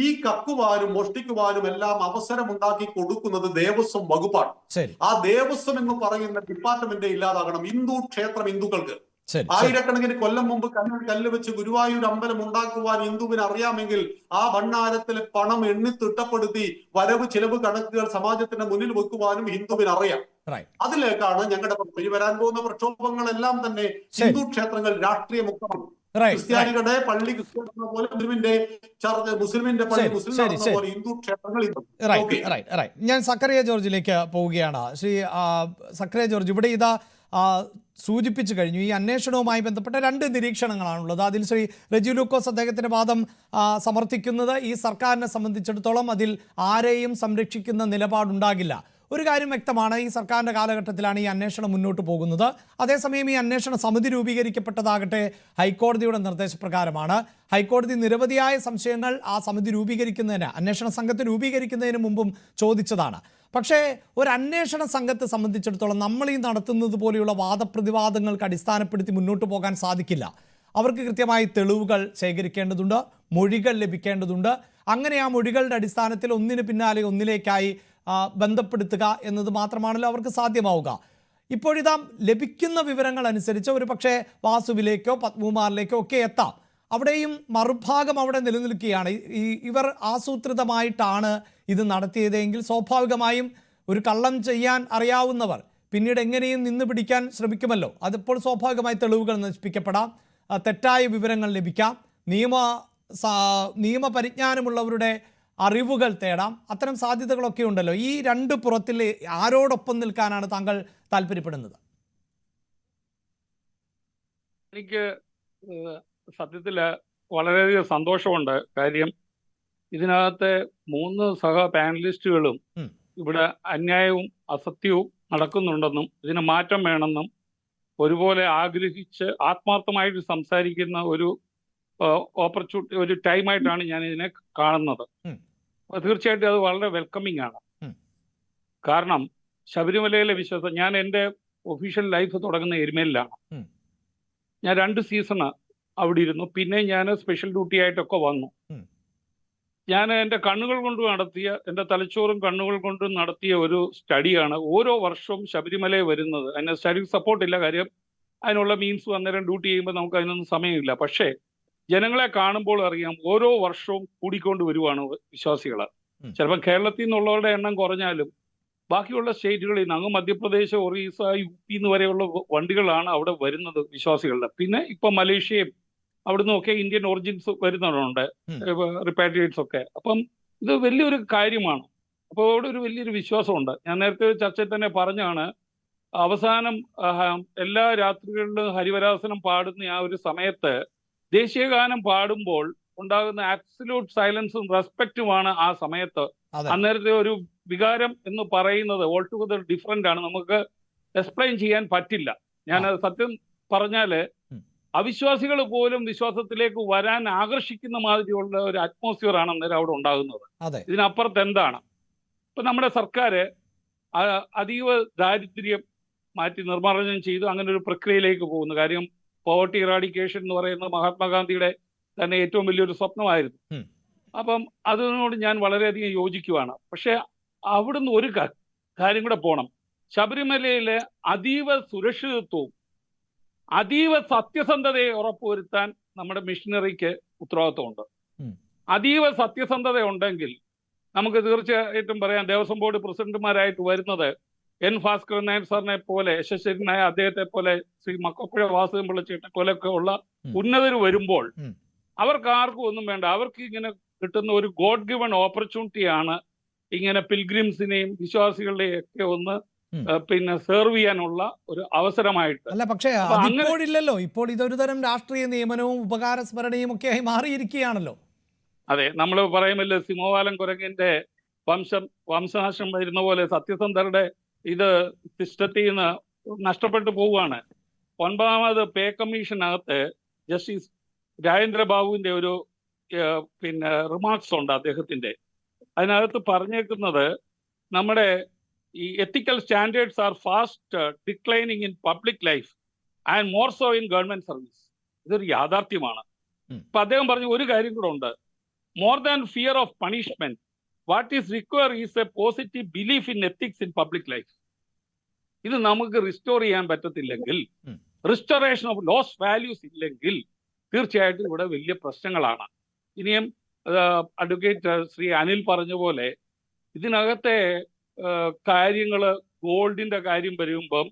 ഈ കക്കുവാനും മോഷ്ടിക്കുവാനും എല്ലാം അവസരം ഉണ്ടാക്കി കൊടുക്കുന്നത് ദേവസ്വം വകുപ്പാണ്. ആ ദേവസ്വം എന്ന് പറയുന്ന ഡിപ്പാർട്ട്മെന്റ് ഇല്ലാതാകണം. ഹിന്ദു ക്ഷേത്രം ഹിന്ദുക്കൾക്ക് ആയിരക്കണക്കിന് കൊല്ലം മുമ്പ് കല്ല് വെച്ച് ഗുരുവായൂർ അമ്പലം ഉണ്ടാക്കുവാൻ ഹിന്ദുവിന് അറിയാമെങ്കിൽ ആ ഭണ്ഡാരത്തിലെ പണം എണ്ണി തിട്ടപ്പെടുത്തി വരവ് ചിലവ് കണക്കുകൾ സമാജത്തിന്റെ മുന്നിൽ വെക്കുവാനും ഹിന്ദുവിന് അറിയാം. അതിലേക്കാണ് ഞങ്ങളുടെ വരാൻ പോകുന്ന പ്രക്ഷോഭങ്ങളെല്ലാം തന്നെ ഹിന്ദു ക്ഷേത്രങ്ങൾ രാഷ്ട്രീയ മുക്തമാണ്. ക്രിസ്ത്യാനികളുടെ പള്ളി ക്രിസ്ത്യാനി പോലെ മുസ്ലിമിന്റെ പള്ളി മുസ്ലിം പോലെ ഹിന്ദു ക്ഷേത്രങ്ങൾ. ഞാൻ സക്കറിയ ജോർജിലേക്ക് പോവുകയാണ്. ശ്രീ സക്കറിയ ജോർജ്, ഇവിടെ ഇതാ സൂചിപ്പിച്ചു കഴിഞ്ഞു. ഈ അന്വേഷണവുമായി ബന്ധപ്പെട്ട 2 നിരീക്ഷണങ്ങളാണുള്ളത്. അതിൽ ശ്രീ റെജി ലൂക്കോസ് അദ്ദേഹത്തിന്റെ വാദം സമർത്ഥിക്കുന്നത് ഈ സർക്കാരിനെ സംബന്ധിച്ചിടത്തോളം അതിൽ ആരെയും സംരക്ഷിക്കുന്ന നിലപാടുണ്ടാകില്ല. ഒരു കാര്യം വ്യക്തമാണ്, ഈ സർക്കാരിൻ്റെ കാലഘട്ടത്തിലാണ് ഈ അന്വേഷണം മുന്നോട്ട് പോകുന്നത്. അതേസമയം ഈ അന്വേഷണ സമിതി രൂപീകരിക്കപ്പെട്ടതാകട്ടെ ഹൈക്കോടതിയുടെ നിർദ്ദേശപ്രകാരമാണ്. ഹൈക്കോടതി നിരവധിയായ സംശയങ്ങൾ ആ സമിതി രൂപീകരിക്കുന്നതിന്, അന്വേഷണ സംഘത്തെ രൂപീകരിക്കുന്നതിന് മുമ്പും ചോദിച്ചതാണ്. പക്ഷേ ഒരു അന്വേഷണ സംഘത്തെ സംബന്ധിച്ചിടത്തോളം നമ്മൾ ഈ നടത്തുന്നത് പോലെയുള്ള വാദപ്രതിവാദങ്ങൾക്ക് അടിസ്ഥാനപ്പെടുത്തി മുന്നോട്ട് പോകാൻ സാധിക്കില്ല. അവർക്ക് കൃത്യമായി തെളിവുകൾ ശേഖരിക്കേണ്ടതുണ്ട്, മൊഴികൾ ലഭിക്കേണ്ടതുണ്ട്. അങ്ങനെ ആ മൊഴികളുടെ അടിസ്ഥാനത്തിൽ ഒന്നിന് പിന്നാലെ ഒന്നിലേക്കായി ബന്ധപ്പെടുത്തുക എന്നത് മാത്രമാണല്ലോ അവർക്ക് സാധ്യമാവുക. ഇപ്പോഴിതാ ലഭിക്കുന്ന വിവരങ്ങൾ അനുസരിച്ച് ഒരു പക്ഷേ വാസുവിലേക്കോ പത്മകുമാറിലേക്കോ ഒക്കെ എത്താം. അവിടെയും മറുഭാഗം അവിടെ നിലനിൽക്കുകയാണ്. ഇവർ ആസൂത്രിതമായിട്ടാണ് ഇത് നടത്തിയതെങ്കിൽ സ്വാഭാവികമായും ഒരു കള്ളം ചെയ്യാൻ അറിയാവുന്നവർ പിന്നീട് എങ്ങനെയും നിന്ന് പിടിക്കാൻ ശ്രമിക്കുമല്ലോ. അതിപ്പോൾ സ്വാഭാവികമായി തെളിവുകൾ നശിപ്പിക്കപ്പെടാം, തെറ്റായ വിവരങ്ങൾ ലഭിക്കാം, നിയമപരിജ്ഞാനമുള്ളവരുടെ അറിവുകൾ തേടാം. അത്തരം സാധ്യതകളൊക്കെ ഉണ്ടല്ലോ. ഈ 2 പുറത്തിൽ ആരോടൊപ്പം നിൽക്കാനാണ് താങ്കൾ താല്പര്യപ്പെടുന്നത്? എനിക്ക് സത്യത്തില് വളരെയധികം സന്തോഷമുണ്ട്. കാര്യം ഇതിനകത്തെ 3 സഹ പാനലിസ്റ്റുകളും ഇവിടെ അന്യായവും അസത്യവും നടക്കുന്നുണ്ടെന്നും ഇതിന് മാറ്റം വേണമെന്നും ഒരുപോലെ ആഗ്രഹിച്ച് ആത്മാർത്ഥമായിട്ട് സംസാരിക്കുന്ന ഒരു ഓപ്പർച്യൂണിറ്റി, ഒരു ടൈമായിട്ടാണ് ഞാൻ ഇതിനെ കാണുന്നത്. അപ്പോൾ തീർച്ചയായിട്ടും അത് വളരെ വെൽക്കമിങ് ആണ്. കാരണം ശബരിമലയിലെ വിശ്വാസം, ഞാൻ എൻ്റെ ഒഫീഷ്യൽ ലൈഫ് തുടങ്ങുന്ന എരുമേലിലാണ്. ഞാൻ 2 സീസണ് അവിടെ ഇരുന്നു. പിന്നെ ഞാൻ സ്പെഷ്യൽ ഡ്യൂട്ടി ആയിട്ടൊക്കെ വന്നു. ഞാൻ എൻ്റെ കണ്ണുകൾ കൊണ്ട് നടത്തിയ, എൻ്റെ തലച്ചോറും കണ്ണുകൾ കൊണ്ടും നടത്തിയ ഒരു സ്റ്റഡിയാണ് ഓരോ വർഷവും ശബരിമലയിൽ വരുന്നത്. അതിന് സ്റ്റഡി സപ്പോർട്ടില്ല, കാര്യം അതിനുള്ള മീൻസ് അന്നേരം ഡ്യൂട്ടി ചെയ്യുമ്പോൾ നമുക്ക് അതിനൊന്നും സമയമില്ല. പക്ഷേ ജനങ്ങളെ കാണുമ്പോൾ അറിയാം ഓരോ വർഷവും കൂടിക്കൊണ്ട് വരുവാണ് വിശ്വാസികൾ. ചിലപ്പോൾ കേരളത്തിൽ നിന്നുള്ളവരുടെ എണ്ണം കുറഞ്ഞാലും ബാക്കിയുള്ള സ്റ്റേറ്റുകളിൽ നിന്ന്, അങ്ങ് മധ്യപ്രദേശ്, ഒറീസ, UP വരെയുള്ള വണ്ടികളാണ് അവിടെ വരുന്നത് വിശ്വാസികളുടെ. പിന്നെ ഇപ്പൊ മലേഷ്യയും അവിടുന്ന് ഒക്കെ ഇന്ത്യൻ ഒറിജിൻസ് വരുന്നവരുണ്ട്, റിപ്പാട്രിയേറ്റ്സ് ഒക്കെ. അപ്പം ഇത് വലിയൊരു കാര്യമാണ്. അപ്പോൾ അവിടെ ഒരു വലിയൊരു വിശ്വാസമുണ്ട്. ഞാൻ നേരത്തെ ചർച്ചയിൽ തന്നെ പറഞ്ഞാണ്, അവസാനം എല്ലാ രാത്രികളിലും ഹരിവരാസനം പാടുന്ന ആ ഒരു സമയത്ത് ദേശീയഗാനം പാടുമ്പോൾ ഉണ്ടാകുന്ന ആബ്സല്യൂട്ട് സൈലൻസും റെസ്പെക്റ്റുമാണ് ആ സമയത്ത്. അന്നേരത്തെ ഒരു വികാരം എന്ന് പറയുന്നത് ഓൾ ടുഗദർ ഡിഫറെന്റ് ആണ്. നമുക്ക് എക്സ്പ്ലെയിൻ ചെയ്യാൻ പറ്റില്ല. ഞാൻ സത്യം പറഞ്ഞാല് അവിശ്വാസികൾ പോലും വിശ്വാസത്തിലേക്ക് വരാൻ ആകർഷിക്കുന്ന മാതിരിയുള്ള ഒരു അറ്റ്മോസ്ഫിയർ ആണ് അന്നേരം അവിടെ ഉണ്ടാകുന്നത്. ഇതിനപ്പുറത്ത് എന്താണ്? ഇപ്പൊ നമ്മുടെ സർക്കാർ അതീവ ദാരിദ്ര്യം മാറ്റി നിർമ്മാർജ്ജനം ചെയ്തു അങ്ങനെ ഒരു പ്രക്രിയയിലേക്ക് പോകുന്നു. കാര്യം പോവർട്ടി ഇറാഡിക്കേഷൻ എന്ന് പറയുന്നത് മഹാത്മാഗാന്ധിയുടെ തന്നെ ഏറ്റവും വലിയൊരു സ്വപ്നമായിരുന്നു. അപ്പം അതിനോട് ഞാൻ വളരെയധികം യോജിക്കുവാണ്. പക്ഷെ അവിടുന്ന് ഒരു കാര്യം കൂടെ പോകണം. ശബരിമലയിലെ അതീവ സുരക്ഷിതത്വവും അതീവ സത്യസന്ധതയെ ഉറപ്പുവരുത്താൻ നമ്മുടെ മിഷനറിക്ക് ഉത്തരവാദിത്വമുണ്ട്. അതീവ സത്യസന്ധത ഉണ്ടെങ്കിൽ നമുക്ക് തീർച്ചയായിട്ടും പറയാം, ദേവസ്വം ബോർഡ് പ്രസിഡന്റുമാരായിട്ട് വരുന്നത് N. ഭാസ്കരൻ നായർ സാറിനെ പോലെ, യശസ്വരനായ അദ്ദേഹത്തെ പോലെ, ശ്രീ മക്കപ്പുഴ വാസുദേവൻ പിള്ളച്ചേട്ടെ പോലെയൊക്കെ ഉള്ള ഉന്നതർ വരുമ്പോൾ അവർക്ക് ആർക്കും ഒന്നും വേണ്ട. അവർക്ക് ഇങ്ങനെ കിട്ടുന്ന ഒരു ഗോഡ് ഗിവൺ ഓപ്പർച്യൂണിറ്റിയാണ് ഇങ്ങനെ പിൽഗ്രിംസിനെയും വിശ്വാസികളുടെയും ഒക്കെ ഒന്ന് പിന്നെ സെർവ് ചെയ്യാനുള്ള ഒരു അവസരമായിട്ട്. അല്ല, പക്ഷേ ഇല്ലല്ലോ. ഇപ്പോൾ ഇതൊരു തരം രാഷ്ട്രീയ നിയമനവും ഉപകാരസ്മരണയും ഒക്കെ ആയി മാറിയിരിക്കുകയാണല്ലോ. അതെ, നമ്മൾ പറയുമല്ലോ, സിമോവാലം കുരങ്ങിന്റെ വംശനാശം വരുന്ന പോലെ സത്യസന്ധരുടെ ഇത് സിസ്റ്റത്തിൽ നിന്ന് നഷ്ടപ്പെട്ടു പോവുകയാണ്. 9ാമത് പേ കമ്മീഷനകത്ത് ജസ്റ്റിസ് രാജേന്ദ്ര ബാബുവിന്റെ ഒരു പിന്നെ റിമാർക്സ് ഉണ്ട് അദ്ദേഹത്തിന്റെ. അതിനകത്ത് പറഞ്ഞേക്കുന്നത് നമ്മുടെ ഈ ethical standards are fast declining in public life and more so in government service. ഇതൊരു യാഥാർത്ഥ്യമാണ്. അപ്പൊ അദ്ദേഹം പറഞ്ഞ ഒരു കാര്യം കൂടെ ഉണ്ട്. More than fear of punishment, what is require is a positive belief in ethics in public life. ഇത് നമുക്ക് റിസ്റ്റോർ ചെയ്യാൻ പറ്റത്തില്ലെങ്കിൽ, റിസ്റ്റോറേഷൻ ഓഫ് ലോസ് വാല്യൂസ് ഇല്ലെങ്കിൽ തീർച്ചയായിട്ടും ഇവിടെ വലിയ പ്രശ്നങ്ങളാണ്. ഇനിയും അഡ്വക്കേറ്റ് ശ്രീ അനിൽ പറഞ്ഞ പോലെ ഇതിനകത്തെ കാര്യങ്ങൾ, ഗോൾഡിന്റെ കാര്യം വരുമ്പം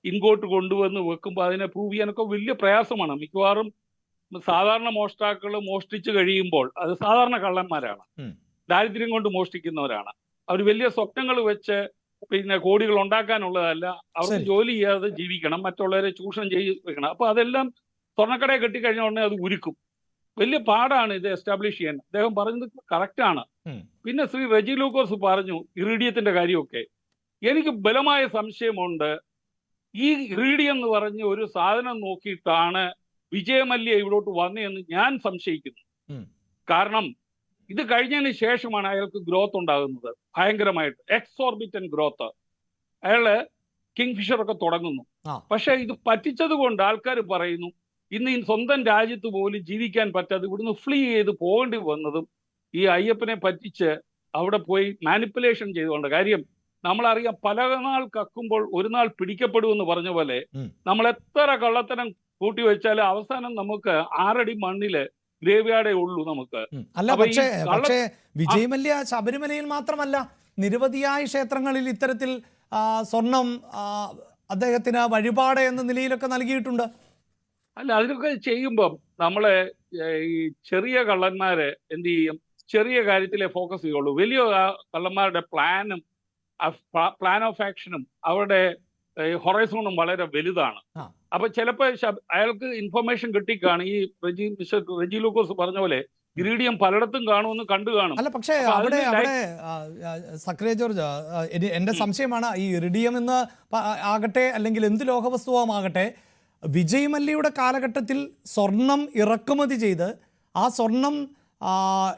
ഇങ്ങോട്ട് കൊണ്ടുവന്ന് വെക്കുമ്പോൾ അതിനെ പ്രൂവ് ചെയ്യാനൊക്കെ വലിയ പ്രയാസമാണ്. മിക്കവാറും സാധാരണ മോഷ്ടാക്കൾ മോഷ്ടിച്ചു കഴിയുമ്പോൾ അത് സാധാരണ കള്ളന്മാരാണ്, ദാരിദ്ര്യം കൊണ്ട് മോഷ്ടിക്കുന്നവരാണ്. അവർ വലിയ സ്വപ്നങ്ങൾ വെച്ച് പിന്നെ കോടികൾ ഉണ്ടാക്കാനുള്ളതല്ല, അവർക്ക് ജോലി ചെയ്യാതെ ജീവിക്കണം, മറ്റുള്ളവരെ ചൂഷണം ചെയ്യിക്കണം. അപ്പൊ അതെല്ലാം സ്വർണ്ണക്കടയെ കെട്ടിക്കഴിഞ്ഞ ഉടനെ അത് ഉരുക്കും. വലിയ പാടാണ് ഇത് എസ്റ്റാബ്ലിഷ് ചെയ്യാൻ. അദ്ദേഹം പറഞ്ഞത് കറക്റ്റാണ്. പിന്നെ ശ്രീ റെജി ലൂക്കോസ് പറഞ്ഞു ഇറീഡിയത്തിന്റെ കാര്യമൊക്കെ. എനിക്ക് ബലമായ സംശയമുണ്ട്, ഈ ഇറീഡിയം എന്ന് പറഞ്ഞ ഒരു സാധനം നോക്കിയിട്ടാണ് വിജയമല്യ ഇവിടോട്ട് വന്നതെന്ന് ഞാൻ സംശയിക്കുന്നു. കാരണം ഇത് കഴിഞ്ഞതിന് ശേഷമാണ് അയാൾക്ക് ഗ്രോത്ത് ഉണ്ടാകുന്നത്, ഭയങ്കരമായിട്ട് എക്സോർബിറ്റൻ ഗ്രോത്ത്. അയാള് കിങ്ഫിഷർ ഒക്കെ തുടങ്ങുന്നു. പക്ഷെ ഇത് പറ്റിച്ചത് കൊണ്ട് ആൾക്കാർ പറയുന്നു ഇന്ന് ഈ സ്വന്തം രാജ്യത്ത് പോലും ജീവിക്കാൻ പറ്റാതെ ഇവിടുന്ന് ഫ്ലീ ചെയ്ത് പോകേണ്ടി വന്നതും ഈ അയ്യപ്പനെ പറ്റിച്ച് അവിടെ പോയി മാനിപ്പുലേഷൻ ചെയ്തുകൊണ്ട്. കാര്യം നമ്മളറിയാം, പല നാൾ കക്കുമ്പോൾ ഒരു നാൾ പിടിക്കപ്പെടുമെന്ന് പറഞ്ഞ പോലെ നമ്മൾ എത്ര കള്ളത്തരം കൂട്ടി വെച്ചാൽ അവസാനം നമുക്ക് 6 അടി മണ്ണില് ഗ്രേവ്യാർഡേ ഉള്ളൂ നമുക്ക്. അല്ല, പക്ഷേ വിജയമല്യ ശബരിമലയിൽ മാത്രമല്ല, നിരവധിയായ ക്ഷേത്രങ്ങളിൽ ഇത്തരത്തിൽ സ്വർണം അദ്ദേഹത്തിന് വഴിപാട് എന്ന നിലയിലൊക്കെ നൽകിയിട്ടുണ്ട്. അല്ല, അതിനൊക്കെ ചെയ്യുമ്പം നമ്മളെ ഈ ചെറിയ കള്ളന്മാരെ എന്ത് ചെയ്യും, ചെറിയ കാര്യത്തിലെ ഫോക്കസ് ചെയ്യുള്ളൂ. വലിയ കള്ളന്മാരുടെ പ്ലാൻ ഓഫ് ആക്ഷനും അവരുടെ ഹൊറൈസോണും വളരെ വലുതാണ്. അപ്പൊ ചിലപ്പോ അയാൾക്ക് ഇൻഫർമേഷൻ കിട്ടിക്കാണ്. ഈ റെജി ലൂക്കോസ് പറഞ്ഞ പോലെ ഇറീഡിയം പലയിടത്തും കാണുമെന്ന് കണ്ടു കാണും. അല്ല, പക്ഷേ അവിടെ സക്രിയ ജോർജ്, എന്റെ സംശയമാണ്, ഈ ഇറിഡിയം എന്ന് ആകട്ടെ അല്ലെങ്കിൽ എന്ത് ലോഹവസ്തുവുമാകട്ടെ, വിജയ് മല്യയുടെ കാലഘട്ടത്തിൽ സ്വർണം ഇറക്കുമതി ചെയ്ത് ആ സ്വർണം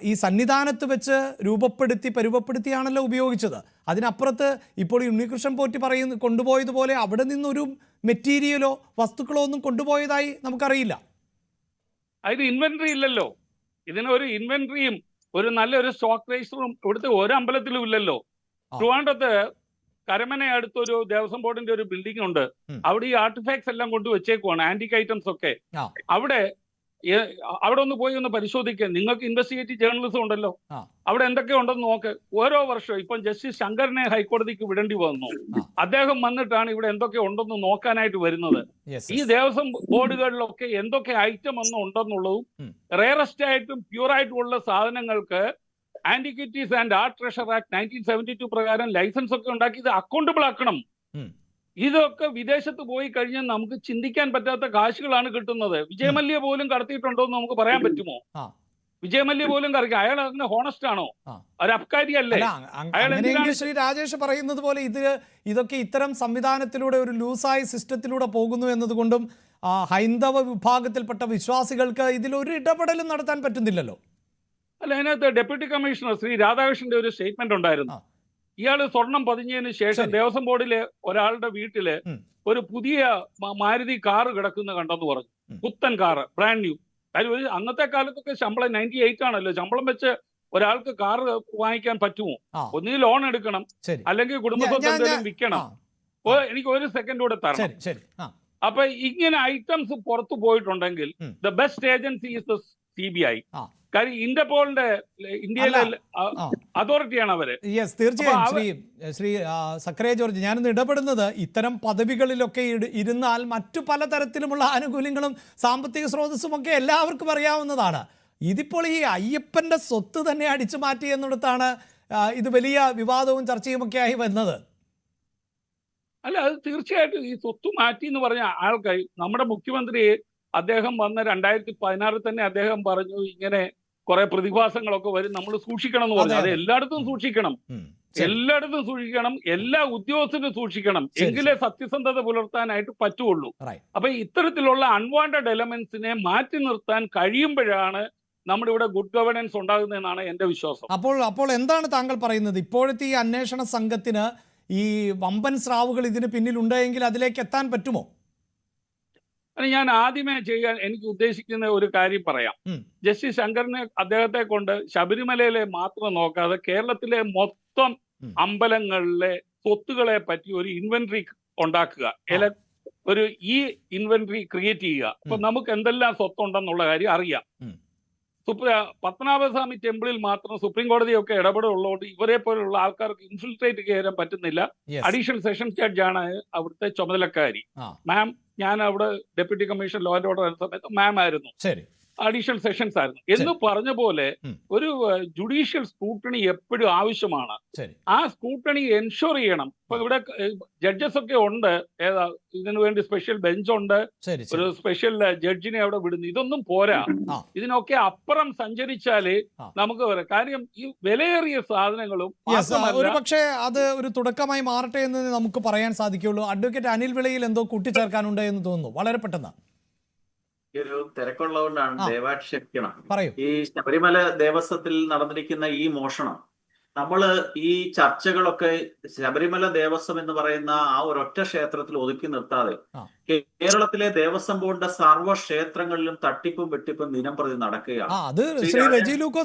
ഈ സന്നിധാനത്ത് വെച്ച് പരുവപ്പെടുത്തിയാണല്ലോ ഉപയോഗിച്ചത്. അതിനപ്പുറത്ത് ഇപ്പോൾ ഈ ഉണ്ണികൃഷ്ണൻ പോറ്റി കൊണ്ടുപോയതുപോലെ അവിടെ നിന്നൊരു മെറ്റീരിയലോ വസ്തുക്കളോ ഒന്നും കൊണ്ടുപോയതായി നമുക്കറിയില്ല. അതിന് ഇൻവെന്ററി ഇല്ലല്ലോ. ഇതിനൊരു ഇൻവെന്ററിയും ഒരു നല്ലൊരു സ്റ്റോക്ക് രജിസ്റ്ററും ഇവിടുത്തെ ഒരു അമ്പലത്തിലും ഇല്ലല്ലോ. ട്രിവാൻഡ്രത്ത് കരമന അടുത്തൊരു ദേവസ്വം ബോർഡിന്റെ ഒരു ബിൽഡിംഗ് ഉണ്ട്. അവിടെ ഈ ആർട്ടിഫാക്ട്സ് എല്ലാം കൊണ്ട് വെച്ചേക്കുവാണ്, ആന്റിക് ഐറ്റംസ് ഒക്കെ. അവിടെ ഒന്ന് പോയി ഒന്ന് പരിശോധിക്കുക. നിങ്ങൾക്ക് ഇൻവെസ്റ്റിഗേറ്റീവ് ജേർണലിസം ഉണ്ടല്ലോ, അവിടെ എന്തൊക്കെ ഉണ്ടെന്ന് നോക്ക്. ഓരോ വർഷവും ഇപ്പം ജസ്റ്റിസ് ശങ്കറിനെ ഹൈക്കോടതിക്ക് വിടേണ്ടി വന്നു. അദ്ദേഹം വന്നിട്ടാണ് ഇവിടെ എന്തൊക്കെ ഉണ്ടെന്ന് നോക്കാനായിട്ട് വരുന്നത്. ഈ ദേവസ്വം ബോർഡുകളിലൊക്കെ എന്തൊക്കെ ഐറ്റം ഒന്നും ഉണ്ടെന്നുള്ളതും റേറസ്റ്റ് ആയിട്ടും പ്യൂർ ആയിട്ടുമുള്ള സാധനങ്ങൾക്ക് antiquities and art treasure act 1972 പ്രകാരം ലൈസൻസ് ഒക്കെ ഉണ്ടാക്കി ഇത് അക്കൗണ്ടബിൾ ആക്കണം. ഇതൊക്കെ വിദേശത്ത് പോയി കഴിഞ്ഞാൽ നമുക്ക് ചിന്തിക്കാൻ പറ്റാത്ത കാശുകളാണ് കിട്ടുന്നത്. വിജയമല്യ പോലും കടത്തിയിട്ടുണ്ടോ എന്ന് നമുക്ക് പറയാൻ പറ്റുമോ? വിജയമല്യ പോലും കറക്കുക. അയാൾ അതിന് ഹോണസ്റ്റ് ആണോ? ഒരു അബ്കാരി അല്ലേ അയാൾ? ശ്രീ രാജേഷ് പറയുന്നത് പോലെ ഇതൊക്കെ ഇത്തരം സംവിധാനത്തിലൂടെ ഒരു ലൂസായ സിസ്റ്റത്തിലൂടെ പോകുന്നു എന്നതുകൊണ്ടും ഹൈന്ദവ വിഭാഗത്തിൽപ്പെട്ട വിശ്വാസികൾക്ക് ഇതിലൊരു ഇടപെടലും നടത്താൻ പറ്റുന്നില്ലല്ലോ. അല്ല, അതിനകത്ത് ഡെപ്യൂട്ടി കമ്മീഷണർ ശ്രീ രാധാകൃഷ്ണന്റെ ഒരു സ്റ്റേറ്റ്മെന്റ് ഉണ്ടായിരുന്നു. ഇയാള് സ്വർണം പതിഞ്ഞതിന് ശേഷം ദേവസ്വം ബോർഡിലെ ഒരാളുടെ വീട്ടില് ഒരു പുതിയ മാരുതി കാറ് കിടക്കുന്ന കണ്ടെന്ന് പറഞ്ഞു. പുത്തൻ കാറ്, ബ്രാൻഡ് ന്യൂ. കാര്യം അന്നത്തെ കാലത്തൊക്കെ ശമ്പളം 98 ആണല്ലോ. ശമ്പളം വെച്ച് ഒരാൾക്ക് കാറ് വാങ്ങിക്കാൻ പറ്റുമോ? ഒന്നുകിൽ ലോൺ എടുക്കണം, അല്ലെങ്കിൽ കുടുംബസ്വത്ത് എന്തെങ്കിലും വിൽക്കണം. എനിക്ക് ഒരു സെക്കൻഡ് കൂടെ തരണം. അപ്പൊ ഇങ്ങനെ ഐറ്റംസ് പുറത്തു പോയിട്ടുണ്ടെങ്കിൽ the best agency is the CBI. കാര്യം ഇന്റർപോളിന്റെ ഇന്ത്യയിലെ അതോറിറ്റിയാണ് അവര്. യെസ്, തീർച്ചയായും. ശ്രീ സക്കറിയ ജോർജ്, ഞാനൊന്ന് ഇടപെടുന്നത് ഇത്തരം പദവികളിലൊക്കെ ഇരുന്നാൽ മറ്റു പലതരത്തിലുമുള്ള ആനുകൂല്യങ്ങളും സാമ്പത്തിക സ്രോതസ്സും ഒക്കെ എല്ലാവർക്കും അറിയാവുന്നതാണ്. ഇതിപ്പോൾ ഈ അയ്യപ്പന്റെ സ്വത്ത് തന്നെ അടിച്ചു മാറ്റി എന്നിടത്താണ് ഇത് വലിയ വിവാദവും ചർച്ചയുമൊക്കെ ആയി വരുന്നത്. അല്ല, അത് തീർച്ചയായിട്ടും ഈ സ്വത്ത് മാറ്റി എന്ന് പറഞ്ഞ ആൾക്കാർ, നമ്മുടെ മുഖ്യമന്ത്രി അദ്ദേഹം വന്ന 2016 തന്നെ അദ്ദേഹം പറഞ്ഞു ഇങ്ങനെ കുറെ പ്രതിഭാസങ്ങളൊക്കെ വരും, നമ്മൾ സൂക്ഷിക്കണം എന്ന് പറഞ്ഞു. അത് എല്ലായിടത്തും സൂക്ഷിക്കണം, എല്ലായിടത്തും സൂക്ഷിക്കണം, എല്ലാ ഉദ്യോഗസ്ഥരും സൂക്ഷിക്കണം, എങ്കിലേ സത്യസന്ധത പുലർത്താനായിട്ട് പറ്റുള്ളൂ. അപ്പൊ ഇത്തരത്തിലുള്ള അൺവാണ്ടഡ് എലമെന്റ്സിനെ മാറ്റി നിർത്താൻ കഴിയുമ്പോഴാണ് നമ്മുടെ ഇവിടെ ഗുഡ് ഗവേണൻസ് ഉണ്ടാകുന്നതെന്നാണ് എന്റെ വിശ്വാസം. അപ്പോൾ എന്താണ് താങ്കൾ പറയുന്നത്? ഇപ്പോഴത്തെ ഈ അന്വേഷണ സംഘത്തിന് ഈ വമ്പൻ സ്രാവുകൾ ഇതിന് പിന്നിലുണ്ടെങ്കിൽ അതിലേക്ക് എത്താൻ പറ്റുമോ? ഞാൻ ആദ്യമേ ചെയ്യാൻ എനിക്ക് ഉദ്ദേശിക്കുന്ന ഒരു കാര്യം പറയാം. ജസ്റ്റിസ് ശങ്കറിനെ അദ്ദേഹത്തെ കൊണ്ട് ശബരിമലയിലെ മാത്രം നോക്കാതെ കേരളത്തിലെ മൊത്തം അമ്പലങ്ങളിലെ സ്വത്തുകളെ പറ്റി ഒരു ഇൻവെന്ററി ഉണ്ടാക്കുക, ഒരു ഇൻവെന്ററി ക്രിയേറ്റ് ചെയ്യുക. അപ്പൊ നമുക്ക് എന്തെല്ലാം സ്വത്തുണ്ടെന്നുള്ള കാര്യം അറിയാം. പത്മനാഭസ്വാമി ടെമ്പിളിൽ മാത്രം സുപ്രീം കോടതിയൊക്കെ ഇടപെടുള്ളതുകൊണ്ട് ഇവരെ പോലുള്ള ആൾക്കാർക്ക് ഇൻഫിൽട്രേറ്റ് ചെയ്യാൻ പറ്റുന്നില്ല. അഡീഷണൽ സെഷൻസ് ജഡ്ജാണ് അവിടുത്തെ ചുമതലക്കാരി. മാം, ഞാൻ അവിടെ deputy commission law and order ആയിരുന്ന സമയത്ത് മാം ആയിരുന്നു, അഡീഷണൽ സെഷൻസ് ആയിരുന്നു. എന്ന് പറഞ്ഞ പോലെ ഒരു ജുഡീഷ്യൽ സ്ക്രൂട്ടണി എപ്പോഴും ആവശ്യമാണ്. ആ സ്ക്രൂട്ടണി എൻഷുർ ചെയ്യണം. ഇപ്പൊ ഇവിടെ ജഡ്ജസ് ഒക്കെ ഉണ്ട്, ഇതിനു വേണ്ടി സ്പെഷ്യൽ ബെഞ്ച് ഉണ്ട്, ഒരു സ്പെഷ്യൽ ജഡ്ജിനെ അവിടെ വിടുന്നു. ഇതൊന്നും പോരാ. ഇതിനൊക്കെ അപ്പുറം സഞ്ചരിച്ചാലേ നമുക്ക് വരാം. കാര്യം ഈ വിലയേറിയ സാധനങ്ങളും ഒരു പക്ഷേ അത് ഒരു തുടക്കമായി മാറട്ടെ എന്ന് നമുക്ക് പറയാൻ സാധിക്കുള്ളൂ. അഡ്വക്കേറ്റ് അനിൽ വിളയിൽ എന്തോ കൂട്ടിച്ചേർക്കാനുണ്ട് എന്ന് തോന്നുന്നു, വളരെ പെട്ടെന്ന്. ഒരു തിരക്കുള്ളതുകൊണ്ടാണ്, ദയവായിട്ട് ക്ഷമിക്കണം. ഈ ശബരിമല ദേവസ്വത്തിൽ നടന്നിരിക്കുന്ന ഈ മോഷണം, നമ്മള് ഈ ചർച്ചകളൊക്കെ ശബരിമല ദേവസ്വം എന്ന് പറയുന്ന ആ ഒരൊറ്റ ക്ഷേത്രത്തിൽ ഒതുക്കി നിർത്താതെ കേരളത്തിലെ ദേവസ്വം ബോർഡിന്റെ സർവ്വ ക്ഷേത്രങ്ങളിലും തട്ടിപ്പും വെട്ടിപ്പും ദിനം പ്രതി നടക്കുകയാണ്.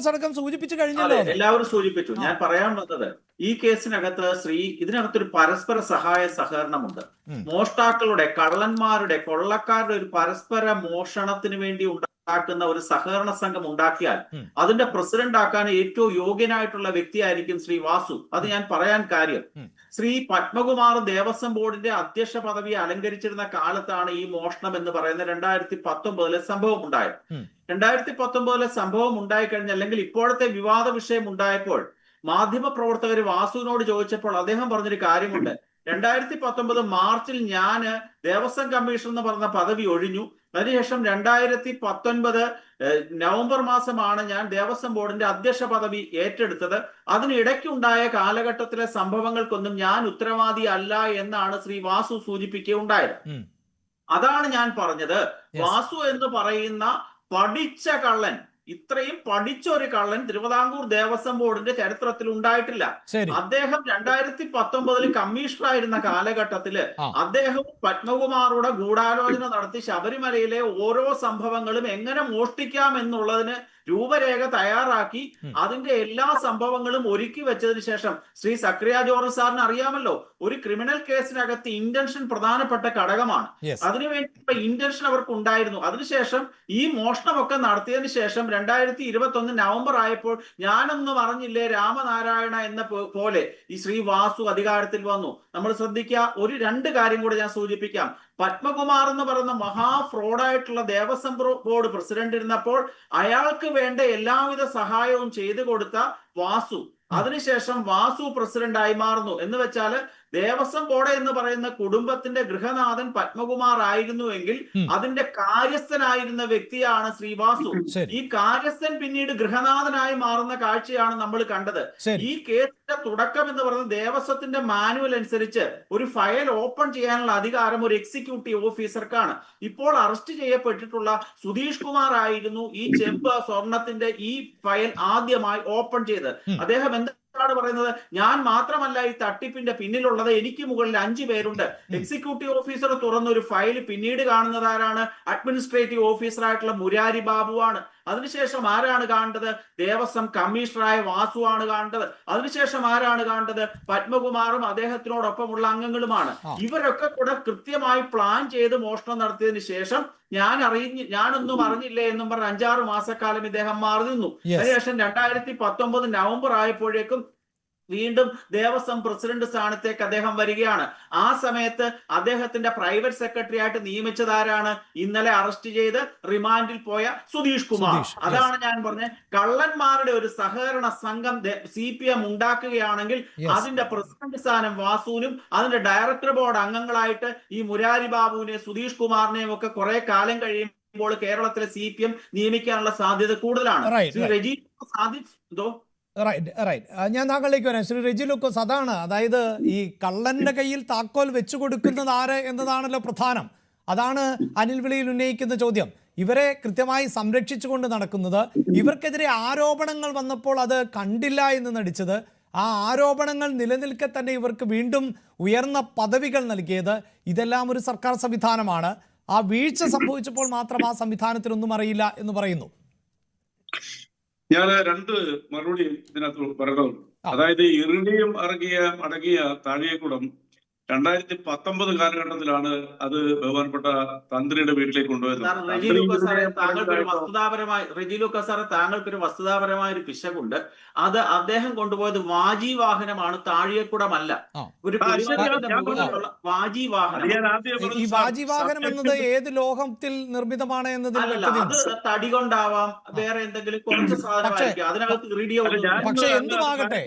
എല്ലാവരും സൂചിപ്പിച്ചു. ഞാൻ പറയാൻ വന്നത്, ഈ കേസിനകത്ത് ഇതിനകത്തൊരു പരസ്പര സഹായ സഹകരണമുണ്ട്. മോഷ്ടാക്കളുടെ, കള്ളന്മാരുടെ, കൊള്ളക്കാരുടെ ഒരു പരസ്പര മോഷണത്തിന് വേണ്ടി ഉണ്ടാക്കുന്ന ഒരു സഹകരണ സംഘം ഉണ്ടാക്കിയാൽ അതിന്റെ പ്രസിഡന്റ് ആക്കാൻ ഏറ്റവും യോഗ്യനായിട്ടുള്ള വ്യക്തിയായിരിക്കും ശ്രീ വാസു. അത് ഞാൻ പറയാൻ കാര്യം, ശ്രീ പത്മകുമാർ ദേവസ്വം ബോർഡിന്റെ അധ്യക്ഷ പദവി അലങ്കരിച്ചിരുന്ന കാലത്താണ് ഈ മോഷണം എന്ന് പറയുന്ന 2019 സംഭവം ഉണ്ടായത്. 2019 സംഭവം ഉണ്ടായി കഴിഞ്ഞ, അല്ലെങ്കിൽ ഇപ്പോഴത്തെ വിവാദ വിഷയം ഉണ്ടായപ്പോൾ മാധ്യമ പ്രവർത്തകർ വാസുവിനോട് ചോദിച്ചപ്പോൾ അദ്ദേഹം പറഞ്ഞൊരു കാര്യമുണ്ട്. 2019 മാർച്ചിൽ ഞാന് ദേവസ്വം കമ്മീഷൻ എന്ന് പറഞ്ഞ പദവി ഒഴിഞ്ഞു. അതിനുശേഷം 2019 നവംബർ മാസമാണ് ഞാൻ ദേവസ്വം ബോർഡിന്റെ അധ്യക്ഷ പദവി ഏറ്റെടുത്തത്. അതിനിടയ്ക്കുണ്ടായ കാലഘട്ടത്തിലെ സംഭവങ്ങൾക്കൊന്നും ഞാൻ ഉത്തരവാദി അല്ല എന്നാണ് ശ്രീ വാസു സൂചിപ്പിക്കുകയുണ്ടായത്. അതാണ് ഞാൻ പറഞ്ഞത്. വാസു എന്ന് പറയുന്ന പഠിച്ച കള്ളൻ, ഇത്രയും പഠിച്ച ഒരു കള്ളൻ തിരുവിതാംകൂർ ദേവസ്വം ബോർഡിന്റെ ചരിത്രത്തിൽ ഉണ്ടായിട്ടില്ല. അദ്ദേഹം 2019 കമ്മീഷണറായിരുന്ന കാലഘട്ടത്തില് അദ്ദേഹം പത്മകുമാറുടെ ഗൂഢാലോചന നടത്തി ശബരിമലയിലെ ഓരോ സംഭവങ്ങളും എങ്ങനെ മോഷ്ടിക്കാം എന്നുള്ളതിന് രൂപരേഖ തയ്യാറാക്കി അതിന്റെ എല്ലാ സംഭവങ്ങളും ഒരുക്കി വെച്ചതിന് ശേഷം ശ്രീ സക്രിയ ജോർജ് സാറിന് അറിയാമല്ലോ, ഒരു ക്രിമിനൽ കേസിനകത്ത് ഇന്റൻഷൻ പ്രധാനപ്പെട്ട ഘടകമാണ്. അതിനുവേണ്ടി ഇന്റൻഷൻ അവർക്ക് ഉണ്ടായിരുന്നു. അതിനുശേഷം ഈ മോഷണമൊക്കെ നടത്തിയതിനു ശേഷം 2021 നവംബർ ആയപ്പോൾ ഞാനൊന്നും അറിഞ്ഞില്ലേ രാമനാരായണ എന്ന പോലെ ഈ ശ്രീ വാസു അധികാരത്തിൽ വന്നു. നമ്മൾ ശ്രദ്ധിക്കുക, രണ്ട് കാര്യം കൂടെ ഞാൻ സൂചിപ്പിക്കാം. പത്മകുമാർ എന്ന് പറയുന്ന മഹാ ഫ്രോഡായിട്ടുള്ള ദേവസ്വം ബോർഡ് പ്രസിഡന്റ് ഇരുന്നപ്പോൾ അയാൾക്ക് വേണ്ട എല്ലാവിധ സഹായവും ചെയ്തു കൊടുത്ത വാസു അതിനുശേഷം വാസു പ്രസിഡന്റായി മാറുന്നു. എന്ന് വെച്ചാല് ദേവസ്വം ബോർഡ് എന്ന് പറയുന്ന കുടുംബത്തിന്റെ ഗൃഹനാഥൻ പത്മകുമാർ ആയിരുന്നുവെങ്കിൽ അതിന്റെ കാര്യസ്ഥനായിരുന്ന വ്യക്തിയാണ് ശ്രീവാസു. ഈ കാര്യസ്ഥൻ പിന്നീട് ഗൃഹനാഥനായി മാറുന്ന കാഴ്ചയാണ് നമ്മൾ കണ്ടത്. ഈ കേസിന്റെ തുടക്കം എന്ന് പറയുന്നത് ദേവസ്വത്തിന്റെ മാനുവൽ അനുസരിച്ച് ഒരു ഫയൽ ഓപ്പൺ ചെയ്യാനുള്ള അധികാരം ഒരു എക്സിക്യൂട്ടീവ് ഓഫീസർക്കാണ്. ഇപ്പോൾ അറസ്റ്റ് ചെയ്യപ്പെട്ടിട്ടുള്ള സുധീഷ് കുമാർ ആയിരുന്നു ഈ ചെമ്പ് സ്വർണത്തിന്റെ ഈ ഫയൽ ആദ്യമായി ഓപ്പൺ ചെയ്ത്. അദ്ദേഹം എന്താണ് പറയുന്നത്? ഞാൻ മാത്രമല്ല ഈ തട്ടിപ്പിന്റെ പിന്നിലുള്ളത്, എനിക്ക് മുകളിൽ 5 പേരുണ്ട്. എക്സിക്യൂട്ടീവ് ഓഫീസർ തുറന്ന ഒരു ഫയൽ പിന്നീട് കാണുന്നത് ആരാണ്? അഡ്മിനിസ്ട്രേറ്റീവ് ഓഫീസറായിട്ടുള്ള മുരാരി ബാബുവാണ്. അതിനുശേഷം ആരാണ് കാണേണ്ടത്? ദേവസ്വം കമ്മീഷണറായ വാസു ആണ് കാണേണ്ടത്. അതിനുശേഷം ആരാണ് കാണേണ്ടത്? പത്മകുമാറും അദ്ദേഹത്തിനോടൊപ്പമുള്ള അംഗങ്ങളുമാണ്. ഇവരൊക്കെ കൂടെ കൃത്യമായി പ്ലാൻ ചെയ്ത് മോഷണം നടത്തിയതിനു ശേഷം ഞാനൊന്നും അറിഞ്ഞില്ലേ എന്നും പറഞ്ഞ് 5-6 മാസക്കാലം ഇദ്ദേഹം മാറി നിന്നു. അതിനുശേഷം 2019 നവംബർ ആയപ്പോഴേക്കും വീണ്ടും ദേവസ്വം പ്രസിഡന്റ് സ്ഥാനത്തേക്ക് അദ്ദേഹം വരികയാണ്. ആ സമയത്ത് അദ്ദേഹത്തിന്റെ പ്രൈവറ്റ് സെക്രട്ടറി ആയിട്ട് നിയമിച്ചതാരാണ്? ഇന്നലെ അറസ്റ്റ് ചെയ്ത് റിമാൻഡിൽ പോയ സുധീഷ് കുമാർ. അതാണ് ഞാൻ പറഞ്ഞത്, കള്ളന്മാരുടെ ഒരു സഹകരണ സംഘം CPM ഉണ്ടാക്കുകയാണെങ്കിൽ അതിന്റെ പ്രസിഡന്റ് സ്ഥാനം വാസുവിനും അതിന്റെ ഡയറക്ടർ ബോർഡ് അംഗങ്ങളായിട്ട് ഈ മുരാരി ബാബുവിനെ സുധീഷ് കുമാറിനെയും ഒക്കെ കുറെ കാലം കഴിയുമ്പോൾ കേരളത്തിലെ CPM നിയമിക്കാനുള്ള സാധ്യത കൂടുതലാണ്. ഞാൻ താങ്കളിലേക്ക് വരാം. ശ്രീ റെജി ലൂക്കോസ്, അതാണ്, അതായത് ഈ കള്ളന്റെ കയ്യിൽ താക്കോൽ വെച്ചു കൊടുക്കുന്നത് ആര് എന്നതാണല്ലോ പ്രധാനം. അതാണ് അനിൽ വിളിയിൽ ഉന്നയിക്കുന്ന ചോദ്യം. ഇവരെ കൃത്യമായി സംരക്ഷിച്ചുകൊണ്ട് നടക്കുന്നത്, ഇവർക്കെതിരെ ആരോപണങ്ങൾ വന്നപ്പോൾ അത് കണ്ടില്ല എന്ന് നടിച്ചത്, ആ ആരോപണങ്ങൾ നിലനിൽക്കെ തന്നെ ഇവർക്ക് വീണ്ടും ഉയർന്ന പദവികൾ നൽകിയത്, ഇതെല്ലാം ഒരു സർക്കാർ സംവിധാനമാണ്. ആ വീഴ്ച സംഭവിച്ചപ്പോൾ മാത്രം ആ സംവിധാനത്തിനൊന്നും അറിയില്ല എന്ന് പറയുന്നു. ഞാൻ 2 മറുപടി ഇതിനകത്ത് പറയണമുണ്ട്. അതായത് ഇറിഡിയം അടങ്ങിയ താഴികക്കുടം 2019 കാലഘട്ടത്തിലാണ് അത് ബഹുമാനപ്പെട്ട തന്ത്രിയുടെ വീട്ടിലേക്ക് കൊണ്ടുപോയത്. താങ്കൾക്കൊരു വസ്തുതാപരമായ ഒരു പിശകുണ്ട്. അത് അദ്ദേഹം കൊണ്ടുപോയത് വാജി വാഹനമാണ്, താഴികക്കുടമല്ല. ഒരു വാജി വാഹനം. ഈ വാജി വാഹനം എന്നത് ഏത് ലോഹത്തിൽ നിർമ്മിതമാണ് എന്നതിൽ അത് തടി കൊണ്ടാവാം, വേറെ എന്തെങ്കിലും കുറച്ച് സാധനമായിരിക്കും അതിനകത്ത് ഇറിഡിയം. പക്ഷെ എന്തുമാകട്ടെ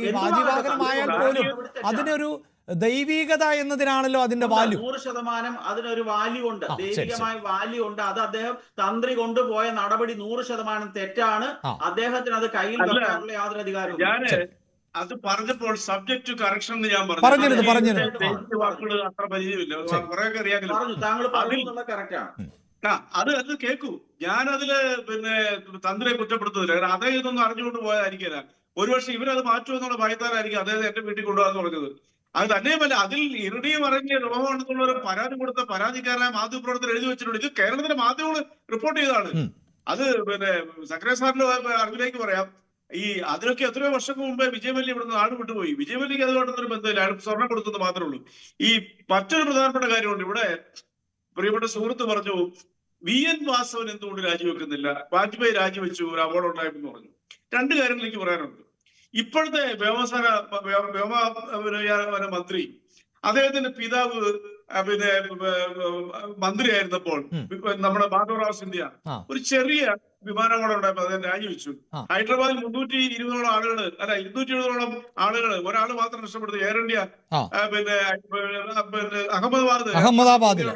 ഈ വാജി വാഹനമായാൽ പോലും അതിനൊരു ദൈവികത എന്നതിനാണല്ലോ അതിന്റെ വാല്യൂ. 100% അതിനൊരു വാല്യൂ ഉണ്ട്, ദൈവികമായ വാല്യൂ ഉണ്ട്. അത് അദ്ദേഹം തന്ത്രി കൊണ്ടുപോയ നടപടി 100% തെറ്റാണ്. അദ്ദേഹത്തിന് അത് കയ്യിൽ വെക്കാനുള്ള യാതൊരു അധികാരവും. അത് പറഞ്ഞപ്പോൾ സബ്ജക്ട് ടു കറക്ഷൻ എന്ന് ഞാൻ പറഞ്ഞിരുന്നു. വാക്കുകൾ അത്ര പരിചയമില്ല, കുറെയൊക്കെ അറിയാമല്ലോ. അത് കേൾക്കൂ. ഞാനതില് തന്ത്രിയെ കുറ്റപ്പെടുത്തുന്നില്ല. കാരണം അദ്ദേഹം ഇതൊന്നും അറിഞ്ഞുകൊണ്ട് പോയതായിരിക്കില്ല. ഒരുപക്ഷെ ഇവരത് മാറ്റുമെന്നുള്ള ഭയത്താലായിരിക്കും അദ്ദേഹം എന്റെ വീട്ടിൽ കൊണ്ടുപോകാന്ന് പറഞ്ഞത്. അത് തന്നെയുമല്ല, അതിൽ ഇറിഡിയം ഇറങ്ങിയ ലോഹമാണെന്നുള്ള ഒരു പരാതി കൊടുത്ത പരാതിക്കാരനായ മാധ്യമപ്രവർത്തകർ എഴുതി വെച്ചിട്ടുണ്ട്. ഇത് കേരളത്തിലെ മാധ്യമങ്ങൾ റിപ്പോർട്ട് ചെയ്തതാണ്. അത് സക്രിയ സാറിന്റെ അറിവിലേക്ക് പറയാം. അതിനൊക്കെ എത്രയോ വർഷങ്ങൾക്ക് മുമ്പേ വിജയമല്ലി ഇവിടുന്ന് നാട് വിട്ടുപോയി. വിജയമല്ലിക്ക് അതുകൊണ്ടൊരു ബന്ധമില്ല, അയാൾ സ്വർണ്ണം കൊടുക്കുന്നത് മാത്രമേ ഉള്ളൂ. ഈ മറ്റൊരു പ്രധാനപ്പെട്ട കാര്യമുണ്ട്. ഇവിടെ പ്രിയപ്പെട്ട സുഹൃത്ത് പറഞ്ഞു, VN വാസവൻ എന്തുകൊണ്ട് രാജിവെക്കുന്നില്ല? വാജ്പേയി രാജിവെച്ചു, ഒരു അവാർഡ് ഉണ്ടായെന്ന് പറഞ്ഞു. 2 കാര്യങ്ങൾ എനിക്ക് പറയാനുണ്ട്. ഇപ്പോഴത്തെ വ്യോമയാന മന്ത്രി, അദ്ദേഹത്തിന്റെ പിതാവ് മന്ത്രിയായിരുന്നപ്പോൾ നമ്മുടെ മാധവറാവ് സിന്ധ്യ ഒരു ചെറിയ വിമാനങ്ങൾ ഉണ്ടായപ്പോൾ അദ്ദേഹം രാജിവെച്ചു. ഹൈദരാബാദിൽ 320ഓളം ആളുകൾ, അല്ല 270ഓളം ആളുകൾ, ഒരാൾ മാത്രം രക്ഷപ്പെടുത്തി. എയർ ഇന്ത്യ അഹമ്മദാബാദിൽ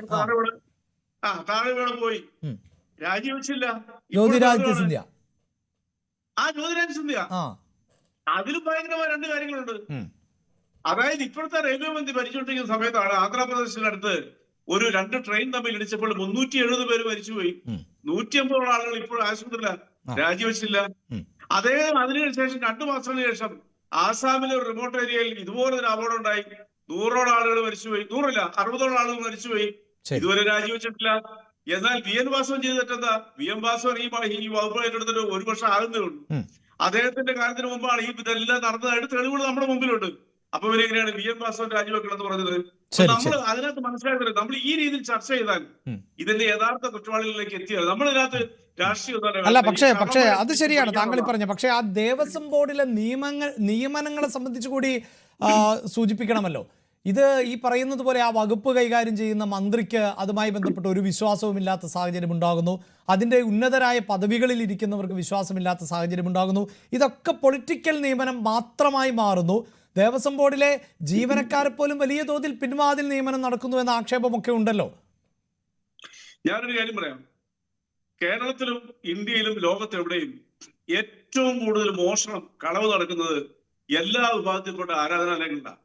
താഴെ വീണ് പോയി, രാജിവെച്ചില്ല. ജ്യോതിരാദിത്യ സിന്ധ്യ. അതിലും ഭയങ്കരമായ 2 കാര്യങ്ങളുണ്ട്. അതായത് ഇപ്പോഴത്തെ റെയിൽവേ മന്ത്രി ഭരിച്ചുകൊണ്ടിരിക്കുന്ന സമയത്താണ് ആന്ധ്രാപ്രദേശിനടുത്ത് ഒരു 2 ട്രെയിൻ തമ്മിൽ ഇടിച്ചപ്പോൾ 370 പേര് മരിച്ചുപോയി. 150 ആളുകൾ ഇപ്പോൾ ആശുപത്രിയില്ല, രാജിവെച്ചില്ല. അതിനുശേഷം 2 മാസത്തിന് ശേഷം ആസാമിലെ ഒരു റിമോട്ട് ഏരിയയിൽ ഇതുപോലെ ഒരു അപകടം ഉണ്ടായി. 100ഓളം ആളുകൾ മരിച്ചുപോയി. 100 60ഓളം ആളുകൾ മരിച്ചുപോയി. ഇതുവരെ രാജിവെച്ചിട്ടില്ല. എന്നാൽ വി എൻ വാസവൻ ചെയ്തിട്ടെന്താ? വി എൻ വാസവൻ ഈ വകുപ്പ് ഏറ്റെടുത്തിട്ട് 1 വർഷം ആകുന്നേ ഉള്ളൂ. അദ്ദേഹത്തിന്റെ കാലത്തിന് മുമ്പാണ് ഈ ഇതെല്ലാം നടന്നതായിട്ട് തെളിവുകൾ നമ്മുടെ മുമ്പിലുണ്ട്. അപ്പൊ ഇവരെങ്ങനെയാണ് വി എൻ വാസവൻ രാജിവെക്കണം എന്ന് പറഞ്ഞത്? നമ്മൾ അതിനകത്ത് മനസ്സിലാക്കുന്നത് നമ്മൾ ഈ രീതിയിൽ ചർച്ച ചെയ്താൽ ഇതിന്റെ യഥാർത്ഥ കുറ്റവാളികളിലേക്ക് എത്തിയാൽ നമ്മൾ ഇതിനകത്ത് രാഷ്ട്രീയ അല്ല. പക്ഷേ അത് ശരിയാണ് താങ്കൾ പറഞ്ഞത്. പക്ഷേ ആ ദേവസ്വം ബോർഡിലെ നിയമനങ്ങളെ സംബന്ധിച്ച് കൂടി സൂചിപ്പിക്കണമല്ലോ. ഇത് ഈ പറയുന്നത് പോലെ ആ വകുപ്പ് കൈകാര്യം ചെയ്യുന്ന മന്ത്രിക്ക് അതുമായി ബന്ധപ്പെട്ട് ഒരു വിശ്വാസവുമില്ലാത്ത സാഹചര്യം ഉണ്ടാകുന്നു. അതിൻ്റെ ഉന്നതരായ പദവികളിൽ ഇരിക്കുന്നവർക്ക് വിശ്വാസമില്ലാത്ത സാഹചര്യം ഉണ്ടാകുന്നു. ഇതൊക്കെ പൊളിറ്റിക്കൽ നിയമനം മാത്രമായി മാറുന്നു. ദേവസ്വം ബോർഡിലെ ജീവനക്കാരെ പോലും വലിയ തോതിൽ പിൻവാതിൽ നിയമനം നടക്കുന്നു എന്ന ആക്ഷേപമൊക്കെ ഉണ്ടല്ലോ. ഞാനൊരു കാര്യം പറയാം. കേരളത്തിലും ഇന്ത്യയിലും ലോകത്തെവിടെയും ഏറ്റവും കൂടുതൽ മോഷണം, കളവ് നടക്കുന്നത് എല്ലാ വിഭാഗത്തിൽപ്പെട്ട ആരാധനാലയങ്ങളിലാണ്.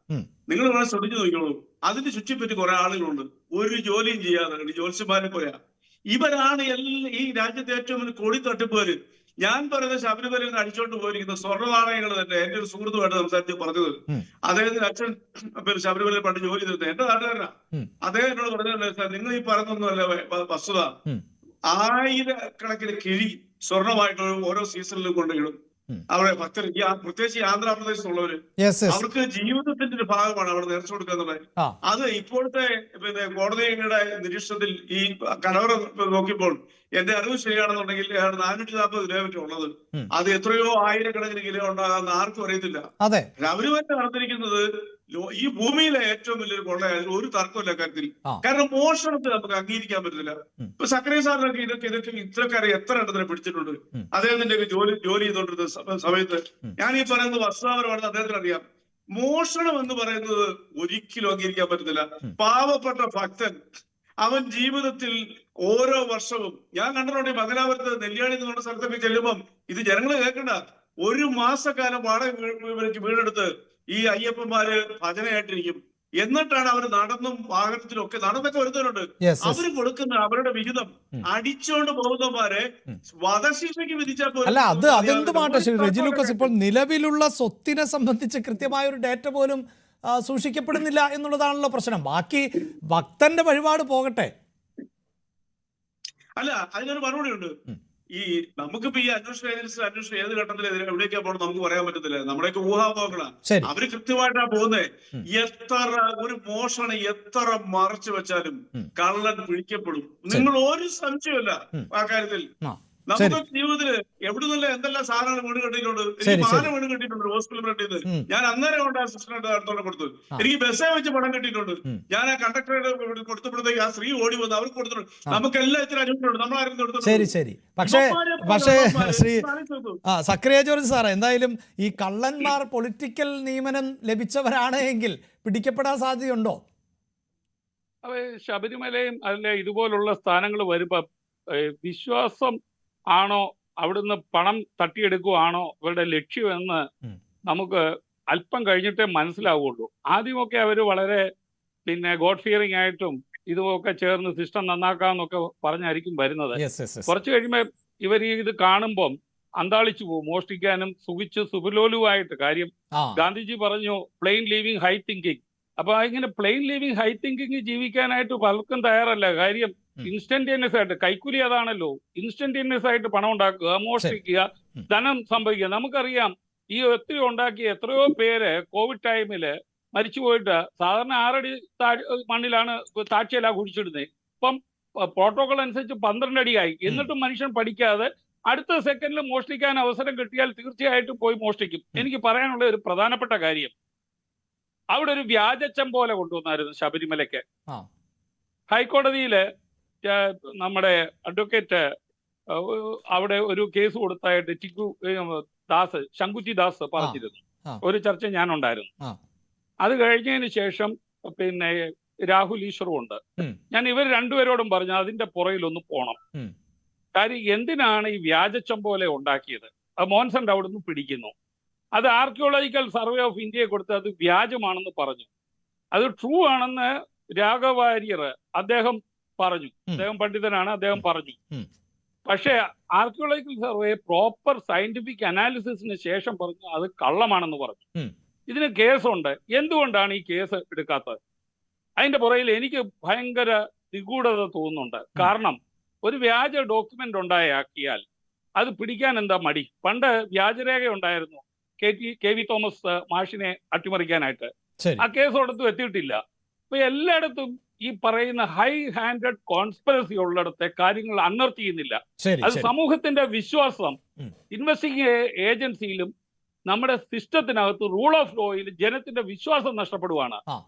നിങ്ങൾ ഇവിടെ ശ്രദ്ധിച്ചു നോക്കിക്കോളൂ. അതിന് ചുറ്റിപ്പറ്റി കുറെ ആളുകളുണ്ട്, ഒരു ജോലിയും ചെയ്യാതെ ജ്യോത്സ്യന്മാരെ പോയാ. ഇവരാണ് ഈ രാജ്യത്തെ ഏറ്റവും വലിയ കൊടി തട്ടിപ്പുകാര്. ഞാൻ പറയുന്നത് ശബരിമലയിൽ നിന്ന് അടിച്ചോണ്ട് പോയിരിക്കുന്ന സ്വർണ്ണ നാണയങ്ങൾ തന്നെ. എന്റെ ഒരു സുഹൃത്തുമായിട്ട് സംസാരിച്ച് പറഞ്ഞത്, അദ്ദേഹത്തിന്റെ അച്ഛൻ ശബരിമലയിൽ പണ്ട് ജോലി ചെയ്തിരുന്നത് എന്റെ നാട്ടുകാരനാ. അദ്ദേഹം എന്നോട് പറഞ്ഞത്, നിങ്ങൾ ഈ പറയുന്നൊന്നുമല്ല വസ്തുത. 1000കണക്കിന് കിഴി സ്വർണമായിട്ട് ഓരോ സീസണിലും കൊണ്ടുപോയിടും അവിടെ ഭക്തർ. പ്രത്യേകിച്ച് ആന്ധ്രാപ്രദേശത്തുള്ളവര്, അവർക്ക് ജീവിതത്തിന്റെ ഒരു ഭാഗമാണ് അവിടെ നേർച്ച കൊടുക്കുക എന്നുള്ളത്. അത് ഇപ്പോഴത്തെ കോടതിയുടെ നിരീക്ഷണത്തിൽ ഈ കലവറ നോക്കിയപ്പോൾ എന്റെ അറിവ് ശരിയാണെന്നുണ്ടെങ്കിൽ 440 രൂപ പറ്റി ഉള്ളത്. അത് എത്രയോ ആയിരക്കണക്കിന് കിലോ ഉണ്ടാകാമെന്ന് ആർക്കും അറിയത്തില്ല. ശബരിമല നടന്നിരിക്കുന്നത് ഈ ഭൂമിയിലെ ഏറ്റവും വലിയൊരു കൊള്ളയായിരുന്നു, ഒരു തർക്കമില്ല കാര്യത്തിൽ. കാരണം മോഷണത്തെ നമുക്ക് അംഗീകരിക്കാൻ പറ്റത്തില്ല. ഇപ്പൊ സക്കറിയ സാറിനൊക്കെ ഇതൊക്കെ ഇത്രക്കാരെ എത്ര എണ്ണത്തിനെ പിടിച്ചിട്ടുണ്ട് അദ്ദേഹത്തിന്റെ ജോലി ചെയ്തോണ്ടിരുന്ന സമയത്ത്. ഞാൻ ഈ പറയുന്നത് വസ്തുതാപരമാണെന്ന് അദ്ദേഹത്തിന് അറിയാം. മോഷണം എന്ന് പറയുന്നത് ഒരിക്കലും അംഗീകരിക്കാൻ പറ്റത്തില്ല. പാവപ്പെട്ട ഭക്തൻ അവൻ ജീവിതത്തിൽ ഓരോ വർഷവും, ഞാൻ കണ്ടിട്ടുണ്ട് മംഗലാപുരത്ത് നെല്ലിയാണി എന്ന് പറഞ്ഞ സ്ഥലത്തൊക്കെ ചെല്ലുമ്പം ഇത് ജനങ്ങൾ കേൾക്കണ്ട, 1 മാസക്കാലം വാടക വീടെടുത്ത് ഈ അയ്യപ്പന്മാര് ഭജനയായിട്ടിരിക്കും. എന്നിട്ടാണ് അവർ നടന്നും വാഹനത്തിലും ഒക്കെ നടന്നൊക്കെ വരുന്നവരുണ്ട്. അവര് കൊടുക്കുന്ന അവരുടെ വിഹിതം അടിച്ചോണ്ട് പോകുന്നവരെ വധശിക്ഷയ്ക്ക് വിധിച്ചാൽ പോലും. അല്ല, അതെന്തുമാട്ടെ ശ്രീ റെജി ലൂക്കോസ്, ഇപ്പോൾ നിലവിലുള്ള സ്വത്തിനെ സംബന്ധിച്ച് കൃത്യമായ ഒരു ഡേറ്റ പോലും സൂക്ഷിക്കപ്പെടുന്നില്ല എന്നുള്ളതാണല്ലോ പ്രശ്നം. ബാക്കി ഭക്തന്റെ വഴിപാട് പോകട്ടെ. അല്ല, അതിനൊരു മറുപടി ഉണ്ട്. ഈ നമുക്കിപ്പോ ഈ അന്വേഷണ ഏത് ഘട്ടത്തിൽ എവിടേക്കാ പോകണം നമുക്ക് പറയാൻ പറ്റത്തില്ല. നമ്മുടെയൊക്കെ ഊഹാപോഹങ്ങളാണ്. അവര് കൃത്യമായിട്ടാ പോകുന്നത്. എത്ര ഒരു മോഷണം എത്ര മറച്ചു വെച്ചാലും കള്ളൻ പിടിക്കപ്പെടും. നിങ്ങൾ ഒരു സംശയമില്ല ആ കാര്യത്തിൽ. നമുക്ക് ജീവിതത്തില് എവിടെ നിന്നല്ല എന്തെല്ലാം സാധനങ്ങൾ വീണ് കെട്ടിയിട്ടുണ്ട്. എനിക്ക് മാല വീണ് കെട്ടിയിട്ടുണ്ട് ഹോസ്പിറ്റൽ ഫ്രണ്ടിൽ നിന്ന്. ഞാൻ അന്നേരം കൊണ്ട് അസിസ്റ്റന്റ് അടുത്തോടെ കൊടുത്തു. എനിക്ക് ബസ്സേ വെച്ച് പണം കെട്ടിയിട്ടുണ്ട്. ഞാൻ ആ കണ്ടക്ടറുടെ കൊടുത്തപ്പോഴത്തേക്ക് ആ സ്ത്രീ ഓടി വന്ന് അവർക്ക് കൊടുത്തിട്ടുണ്ട്. നമുക്കെല്ലാം ഇത്ര അനുഭവമുണ്ട്. നമ്മളാരും കൊടുത്തിട്ടുണ്ട്. ശരി. പക്ഷേ ശ്രീ സക്കറിയ ജോർജ് സാർ, എന്തായാലും ഈ കള്ളന്മാർ പൊളിറ്റിക്കൽ നിയമനം ലഭിച്ചവരാണ് എങ്കിൽ പിടിക്കപ്പെടാൻ സാധ്യതയുണ്ടോ? ശബരിമലയും അതിലെ ഇതുപോലുള്ള സ്ഥാനങ്ങൾ വരുമ്പോ വിശ്വാസം ആണോ, അവിടുന്ന് പണം തട്ടിയെടുക്കുകയാണോ ഇവരുടെ ലക്ഷ്യമെന്ന് നമുക്ക് അല്പം കഴിഞ്ഞിട്ടേ മനസ്സിലാവുള്ളൂ. ആദ്യമൊക്കെ അവർ വളരെ ഗോഡ് ഫിയറിംഗ് ആയിട്ടും ഇതുമൊക്കെ ചേർന്ന് സിസ്റ്റം നന്നാക്കാന്നൊക്കെ പറഞ്ഞായിരിക്കും വരുന്നത്. കുറച്ച് കഴിയുമ്പോൾ ഇവർ ഇത് കാണുമ്പം അന്താളിച്ചു പോകും, മോഷ്ടിക്കാനും സുഖലോലുവായിട്ട്. കാര്യം ഗാന്ധിജി പറഞ്ഞു പ്ലെയിൻ ലിവിങ് ഹൈ തിങ്കിങ്. അപ്പൊ ഇങ്ങനെ പ്ലെയിൻ ലിവിങ് ഹൈ തിങ്കിങ് ജീവിക്കാനായിട്ട് പലർക്കും തയ്യാറല്ല. കാര്യം ഇൻസ്റ്റന്റേനിയസ് ആയിട്ട് കൈക്കൂലി അതാണല്ലോ. ഇൻസ്റ്റന്റേനിയസ് ആയിട്ട് പണം ഉണ്ടാക്കുക, മോഷ്ടിക്കുക, ധനം സംഭവിക്കുക. നമുക്കറിയാം ഈ ഒത്തിരി ഉണ്ടാക്കിയ എത്രയോ പേര് കോവിഡ് ടൈമില് മരിച്ചുപോയിട്ട് സാധാരണ 6 അടി മണ്ണിലാണ് താഴ്ചയിലാണ് കുഴിച്ചിടുന്നത്. ഇപ്പം പ്രോട്ടോകോൾ അനുസരിച്ച് 12 അടിയായി. എന്നിട്ടും മനുഷ്യൻ പഠിക്കാതെ അടുത്ത സെക്കൻഡിൽ മോഷ്ടിക്കാൻ അവസരം കിട്ടിയാൽ തീർച്ചയായിട്ടും പോയി മോഷ്ടിക്കും. എനിക്ക് പറയാനുള്ള ഒരു പ്രധാനപ്പെട്ട കാര്യം, അവിടെ ഒരു വ്യാജച്ചം പോലെ കൊണ്ടുവന്നായിരുന്നു ശബരിമലയ്ക്ക്. ഹൈക്കോടതിയില് നമ്മുടെ അഡ്വക്കേറ്റ് അവിടെ ഒരു കേസ് കൊടുത്തായിട്ട് ശങ്കുജി ദാസ് പറഞ്ഞിരുന്നു. ഒരു ചർച്ച ഞാനുണ്ടായിരുന്നു. അത് കഴിഞ്ഞതിന് ശേഷം രാഹുൽ ഈശ്വറും ഉണ്ട്. ഞാൻ ഇവർ രണ്ടുപേരോടും പറഞ്ഞു അതിന്റെ പുറയിലൊന്ന് പോണം. കാര്യം എന്തിനാണ് ഈ വ്യാജച്ചം പോലെ ഉണ്ടാക്കിയത്? അത് മോൻസൺ അവിടുന്ന് പിടിക്കുന്നു. അത് ആർക്കിയോളജിക്കൽ സർവേ ഓഫ് ഇന്ത്യയെ കൊടുത്ത് അത് വ്യാജമാണെന്ന് പറഞ്ഞു. അത് ട്രൂ ആണെന്ന് രാഘവാര്യർ അദ്ദേഹം പറഞ്ഞു, അദ്ദേഹം പണ്ഡിതനാണ്, അദ്ദേഹം പറഞ്ഞു. പക്ഷേ ആർക്കിയോളജിക്കൽ സർവേ പ്രോപ്പർ സയന്റിഫിക് അനാലിസിസിന് ശേഷം പറഞ്ഞു അത് കള്ളമാണെന്ന് പറഞ്ഞു. ഇതിന് കേസുണ്ട്. എന്തുകൊണ്ടാണ് ഈ കേസ് എടുക്കാത്തത്? അതിന്റെ പുറകിൽ എനിക്ക് ഭയങ്കര നിഗൂഢത തോന്നുന്നുണ്ട്. കാരണം ഒരു വ്യാജ ഡോക്യുമെന്റ് ഉണ്ടാക്കിയാൽ അത് പിടിക്കാൻ എന്താ മടി? പണ്ട് വ്യാജരേഖ ഉണ്ടായിരുന്നു കെ വി തോമസ് മാഷിനെ അട്ടിമറിക്കാനായിട്ട്. ആ കേസ് ഒരിടത്തും എത്തിയിട്ടില്ല. അപ്പൊ എല്ലായിടത്തും ഈ പറയുന്ന ഹൈ ഹാൻഡഡ് കോൺസ്പിറസി ഉള്ളിടത്തെ കാര്യങ്ങൾ അൺഎർത്ത് ചെയ്യുന്നില്ല. അത് സമൂഹത്തിന്റെ വിശ്വാസം ഇൻവെസ്റ്റിഗേഷൻ ഏജൻസിയിലും നമ്മുടെ സിസ്റ്റത്തിനകത്ത് റൂൾ ഓഫ് ലോയിൽ ജനത്തിന്റെ വിശ്വാസം നഷ്ടപ്പെടുവാണ്.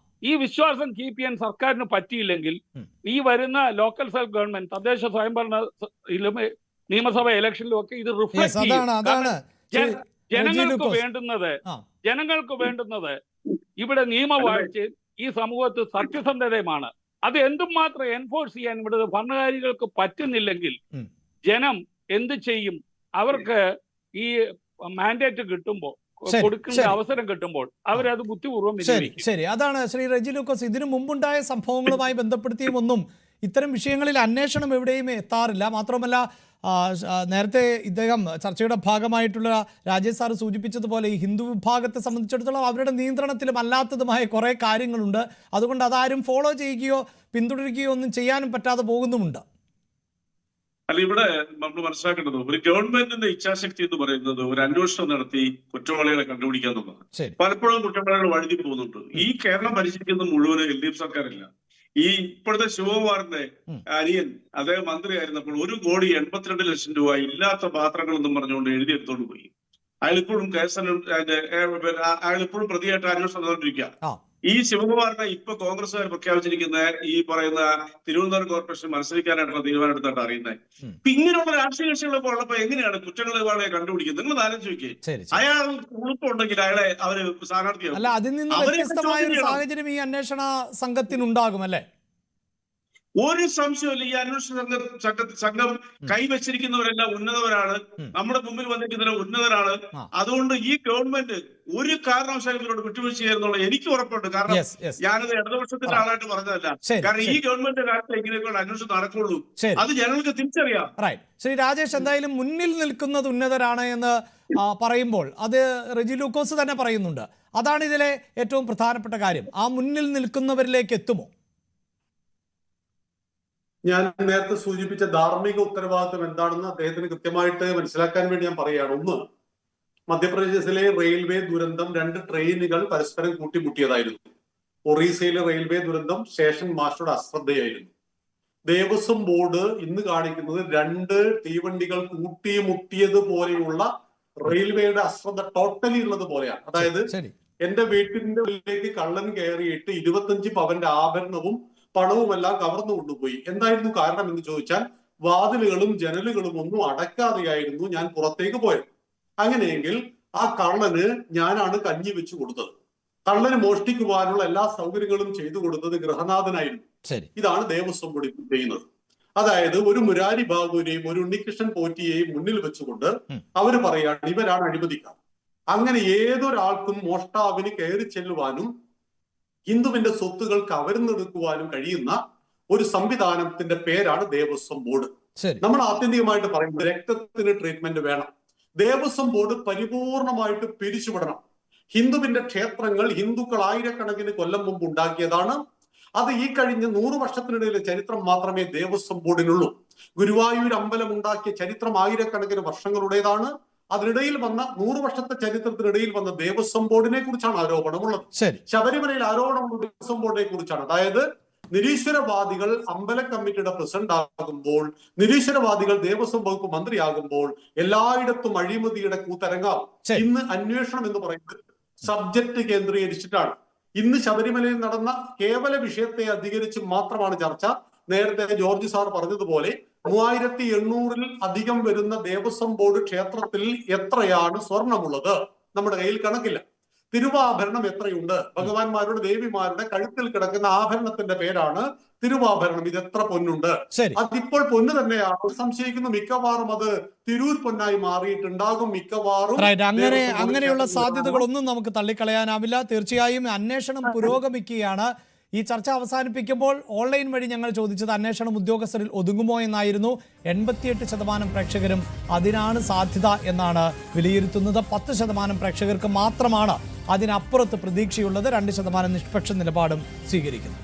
ഈ വിശ്വാസം കീപ്പ് ചെയ്യാൻ സർക്കാരിന് പറ്റിയില്ലെങ്കിൽ ഈ വരുന്ന ലോക്കൽ സെൽഫ് ഗവൺമെന്റ് തദ്ദേശ സ്വയംഭരണ നിയമസഭ ഇലക്ഷനിലും ഒക്കെ ഇത് റിഫ്ലക്ട് ചെയ്യും. ജനങ്ങൾക്ക് വേണ്ടുന്നത് ഇവിടെ നിയമവാഴ്ചയും ഈ സമൂഹത്ത് സത്യസന്ധതയുമാണ്. അത് എന്തുമാത്രം എൻഫോഴ്സ് ചെയ്യാൻ ഇവിടെ ഭരണകാരികൾക്ക് പറ്റുന്നില്ലെങ്കിൽ ജനം എന്ത് ചെയ്യും? അവർക്ക് ഈ മാൻഡേറ്റ് കിട്ടുമ്പോൾ, കൊടുക്കേണ്ട അവസരം കിട്ടുമ്പോൾ അവരത് ബുദ്ധിപൂർവ്വം ശരി. അതാണ് ശ്രീ റെജി ലൂക്കോസ്, ഇതിനു മുമ്പുണ്ടായ സംഭവങ്ങളുമായി ബന്ധപ്പെടുത്തിയും ഒന്നും ഇത്തരം വിഷയങ്ങളിൽ അന്വേഷണം എവിടെയും എത്താറില്ല. മാത്രമല്ല നേരത്തെ ഇദ്ദേഹം ചർച്ചയുടെ ഭാഗമായിട്ടുള്ള രാജേഷ് സാർ സൂചിപ്പിച്ചതുപോലെ ഈ ഹിന്ദു വിഭാഗത്തെ സംബന്ധിച്ചിടത്തോളം അവരുടെ നിയന്ത്രണത്തിലും അല്ലാത്തതുമായ കുറേ കാര്യങ്ങളുണ്ട്. അതുകൊണ്ട് അതാരും ഫോളോ ചെയ്യുകയോ പിന്തുടരുകയോ ഒന്നും ചെയ്യാനും പറ്റാതെ പോകുന്നുമുണ്ട്. അല്ല, ഇവിടെ നമ്മൾ മനസ്സിലാക്കേണ്ടത് ഒരു ഗവൺമെന്റിന്റെ ഇച്ഛാശക്തി എന്ന് പറയുന്നത് ഒരു അന്വേഷണം നടത്തി കുറ്റവാളികളെ കണ്ടുപിടിക്കുക എന്നുള്ളതാണ്. പലപ്പോഴും കുറ്റവാളികൾ വഴുതി പോകുന്നുണ്ട്. ഈ കേരളം ഭരിച്ചിരിക്കുന്ന മുഴുവൻ LDF സർക്കാരില്ല. ഈ ഇപ്പോഴത്തെ ശിവകുമാറിന്റെ അനിയൻ അദ്ദേഹം മന്ത്രിയായിരുന്നപ്പോൾ 1,82,00,000 രൂപ ഇല്ലാത്ത പാത്രങ്ങൾ എന്നും പറഞ്ഞുകൊണ്ട് എഴുതിയെടുത്തോണ്ട് പോയി. അയാളിപ്പോഴും അയാളിപ്പോഴും പ്രതിയായിട്ട് അന്വേഷണം നടന്നുകൊണ്ടിരിക്കുക. ഈ ശിവകുമാറിനെ ഇപ്പൊ കോൺഗ്രസ്സുകാർ പ്രഖ്യാപിച്ചിരിക്കുന്ന ഈ പറയുന്ന തിരുവനന്തപുരം കോർപ്പറേഷൻ മത്സരിക്കാനായിട്ടുള്ള തീരുമാനം എടുത്തിട്ട് അറിയുന്നത്. ഇങ്ങനെയുള്ള രാഷ്ട്രീയ കക്ഷികളൊക്കെ ഉള്ളപ്പോ എങ്ങനെയാണ് കുറ്റങ്ങളെ കണ്ടുപിടിക്കുന്നത്? നിങ്ങൾ ആലോചിച്ച് നോക്കിയേ. അയാൾ ഉളുപ്പുണ്ടെങ്കിൽ അയാളെ അവര് സ്ഥാനാർത്ഥിയാവും. അല്ല, അതിൽ നിന്ന് വ്യത്യസ്തമായ ഒരു സാഹചര്യം ഈ അന്വേഷണ സംഘത്തിനുണ്ടാകും അല്ലേ? ഒരു സംശയമില്ല. ഈ അന്വേഷണ സംഘം കൈവച്ചിരിക്കുന്നവരെല്ലാം ഉന്നതവരാണ്, നമ്മുടെ മുമ്പിൽ വന്നിരിക്കുന്നവരെ ഉന്നതരാണ്. അതുകൊണ്ട് ഈ ഗവൺമെന്റ് ഒരു കാരണവശാലും ഇവരോട് വിട്ടുവീഴ്ച ചെയ്യുന്നുള്ള എനിക്ക് ഉറപ്പുണ്ട്. കാരണം ഞാനത് ഇടതുപക്ഷത്തിന്റെ ആളായിട്ട് പറഞ്ഞതല്ല. കാരണം ഈ ഗവൺമെന്റ് കാലത്ത് ഇങ്ങനെയൊക്കെ അന്വേഷണം നടക്കുള്ളൂ. അത് ജനങ്ങൾക്ക് തിരിച്ചറിയാം. ശ്രീ രാജേഷ്, എന്തായാലും മുന്നിൽ നിൽക്കുന്നത് ഉന്നതരാണ് എന്ന് പറയുമ്പോൾ അത് റെജി ലൂക്കോസ് തന്നെ പറയുന്നുണ്ട്. അതാണ് ഇതിലെ ഏറ്റവും പ്രധാനപ്പെട്ട കാര്യം. ആ മുന്നിൽ നിൽക്കുന്നവരിലേക്ക് എത്തുമോ? ഞാൻ നേരത്തെ സൂചിപ്പിച്ച ധാർമ്മിക ഉത്തരവാദിത്വം എന്താണെന്ന് അദ്ദേഹത്തിന് കൃത്യമായിട്ട് മനസ്സിലാക്കാൻ വേണ്ടി ഞാൻ പറയുകയാണ്. ഒന്ന്, മധ്യപ്രദേശിലെ റെയിൽവേ ദുരന്തം 2 ട്രെയിനുകൾ പരസ്പരം കൂട്ടിമുട്ടിയതായിരുന്നു. ഒറീസയിലെ റെയിൽവേ ദുരന്തം സ്റ്റേഷൻ മാസ്റ്ററുടെ അശ്രദ്ധയായിരുന്നു. ദേവസ്വം ബോർഡ് ഇന്ന് കാണിക്കുന്നത് 2 തീവണ്ടികൾ കൂട്ടിമുട്ടിയത് പോലെയുള്ള റെയിൽവേയുടെ അശ്രദ്ധ ടോട്ടലി ഉള്ളത് പോലെയാണ്. അതായത് എന്റെ വീട്ടിന്റെ ഉള്ളിലേക്ക് കള്ളൻ കയറിയിട്ട് 25 പവന്റെ ആഭരണവും പണവുമെല്ലാം കവർന്നു കൊണ്ടുപോയി. എന്തായിരുന്നു കാരണം എന്ന് ചോദിച്ചാൽ വാതിലുകളും ജനലുകളും ഒന്നും അടക്കാതെയായിരുന്നു ഞാൻ പുറത്തേക്ക് പോയത്. അങ്ങനെയെങ്കിൽ ആ കള്ളന് ഞാനാണ് കഞ്ഞി വെച്ചു കൊടുത്തത്. കള്ളന് മോഷ്ടിക്കുവാനുള്ള എല്ലാ സൗകര്യങ്ങളും ചെയ്തു കൊടുത്തത് ഗൃഹനാഥനായിരുന്നു. ഇതാണ് ദേവസ്വം ബോർഡ് ചെയ്യുന്നത്. അതായത് ഒരു മുരാരി ബാബുവിനെയും ഒരു ഉണ്ണികൃഷ്ണൻ പോറ്റിയെയും മുന്നിൽ വെച്ചുകൊണ്ട് അവർ പറയാണ് ഇവരാണ് അഴിമതിക്കാർ. അങ്ങനെ ഏതൊരാൾക്കും മോഷ്ടാവിന് കയറി ചെല്ലുവാനും ഹിന്ദുവിന്റെ സ്വത്തുകൾ കവർന്നെടുക്കുവാനും കഴിയുന്ന ഒരു സംവിധാനത്തിന്റെ പേരാണ് ദേവസ്വം ബോർഡ്. നമ്മൾ ആത്യന്തികമായിട്ട് പറയുന്നത് രക്തത്തിന് ട്രീറ്റ്മെന്റ് വേണം. ദേവസ്വം ബോർഡ് പരിപൂർണമായിട്ട് പിരിച്ചുവിടണം. ഹിന്ദുവിന്റെ ക്ഷേത്രങ്ങൾ ഹിന്ദുക്കൾ ആയിരക്കണക്കിന് കൊല്ലം മുമ്പ് ഉണ്ടാക്കിയതാണ്. അത് ഈ കഴിഞ്ഞ 100 വർഷത്തിനിടയിലെ ചരിത്രം മാത്രമേ ദേവസ്വം ബോർഡിനുള്ളൂ. ഗുരുവായൂർ അമ്പലം ഉണ്ടാക്കിയ ചരിത്രം ആയിരക്കണക്കിന് വർഷങ്ങളുടേതാണ്. അതിനിടയിൽ വന്ന 100 വർഷത്തെ ചരിത്രത്തിനിടയിൽ വന്ന ദേവസ്വം ബോർഡിനെ കുറിച്ചാണ് ആരോപണമുള്ളത്. ശബരിമലയിൽ ആരോപണമുള്ള ദേവസ്വം ബോർഡിനെ കുറിച്ചാണ്. അതായത് നിരീശ്വരവാദികൾ അമ്പല കമ്മിറ്റിയുടെ പ്രസിഡന്റ് ആകുമ്പോൾ, നിരീശ്വരവാദികൾ ദേവസ്വം വകുപ്പ് മന്ത്രിയാകുമ്പോൾ എല്ലായിടത്തും അഴിമതിയുടെ കൂത്തരങ്ങാവും. ഇന്ന് അന്വേഷണം എന്ന് പറയുന്നത് സബ്ജക്ട് കേന്ദ്രീകരിച്ചിട്ടാണ്. ഇന്ന് ശബരിമലയിൽ നടന്ന കേവല വിഷയത്തെ അധികരിച്ച് മാത്രമാണ് ചർച്ച. നേരത്തെ ജോർജ് സാർ പറഞ്ഞതുപോലെ 3800-ൽ അധികം വരുന്ന ദേവസ്വം ബോർഡ് ക്ഷേത്രത്തിൽ എത്രയാണ് സ്വർണമുള്ളത് നമ്മുടെ കയ്യിൽ കണക്കില്ല. തിരുവാഭരണം എത്രയുണ്ട്? ഭഗവാന്മാരുടെ ദേവിമാരുടെ കഴുത്തിൽ കിടക്കുന്ന ആഭരണത്തിന്റെ പേരാണ് തിരുവാഭരണം. ഇത് എത്ര പൊന്നുണ്ട്? അതിപ്പോൾ പൊന്ന് തന്നെയാണ്. സംശയിക്കുന്നു മിക്കവാറും അത് തിരൂർ പൊന്നായി മാറിയിട്ടുണ്ടാകും. മിക്കവാറും അങ്ങനെയുള്ള സാധ്യതകളൊന്നും നമുക്ക് തള്ളിക്കളയാനാവില്ല. തീർച്ചയായും അന്വേഷണം പുരോഗമിക്കുകയാണ്. ഈ ചർച്ച അവസാനിപ്പിക്കുമ്പോൾ ഓൺലൈൻ വഴി ഞങ്ങൾ ചോദിച്ചത് അന്വേഷണം ഉദ്യോഗസ്ഥരിൽ ഒതുങ്ങുമോ എന്നായിരുന്നു. 88% പ്രേക്ഷകരും അതിനാണ് സാധ്യത എന്നാണ് വിലയിരുത്തുന്നത്. 10% പ്രേക്ഷകർക്ക് മാത്രമാണ് അതിനപ്പുറത്ത് പ്രതീക്ഷയുള്ളത്. 2% നിഷ്പക്ഷ നിലപാടും സ്വീകരിക്കുന്നു.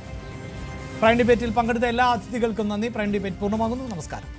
പ്രൈം ഡിബേറ്റിൽ പങ്കെടുത്ത എല്ലാ അതിഥികൾക്കും നന്ദി. പ്രൈം ഡിബേറ്റ് പൂർണ്ണമാകുന്നു. നമസ്കാരം.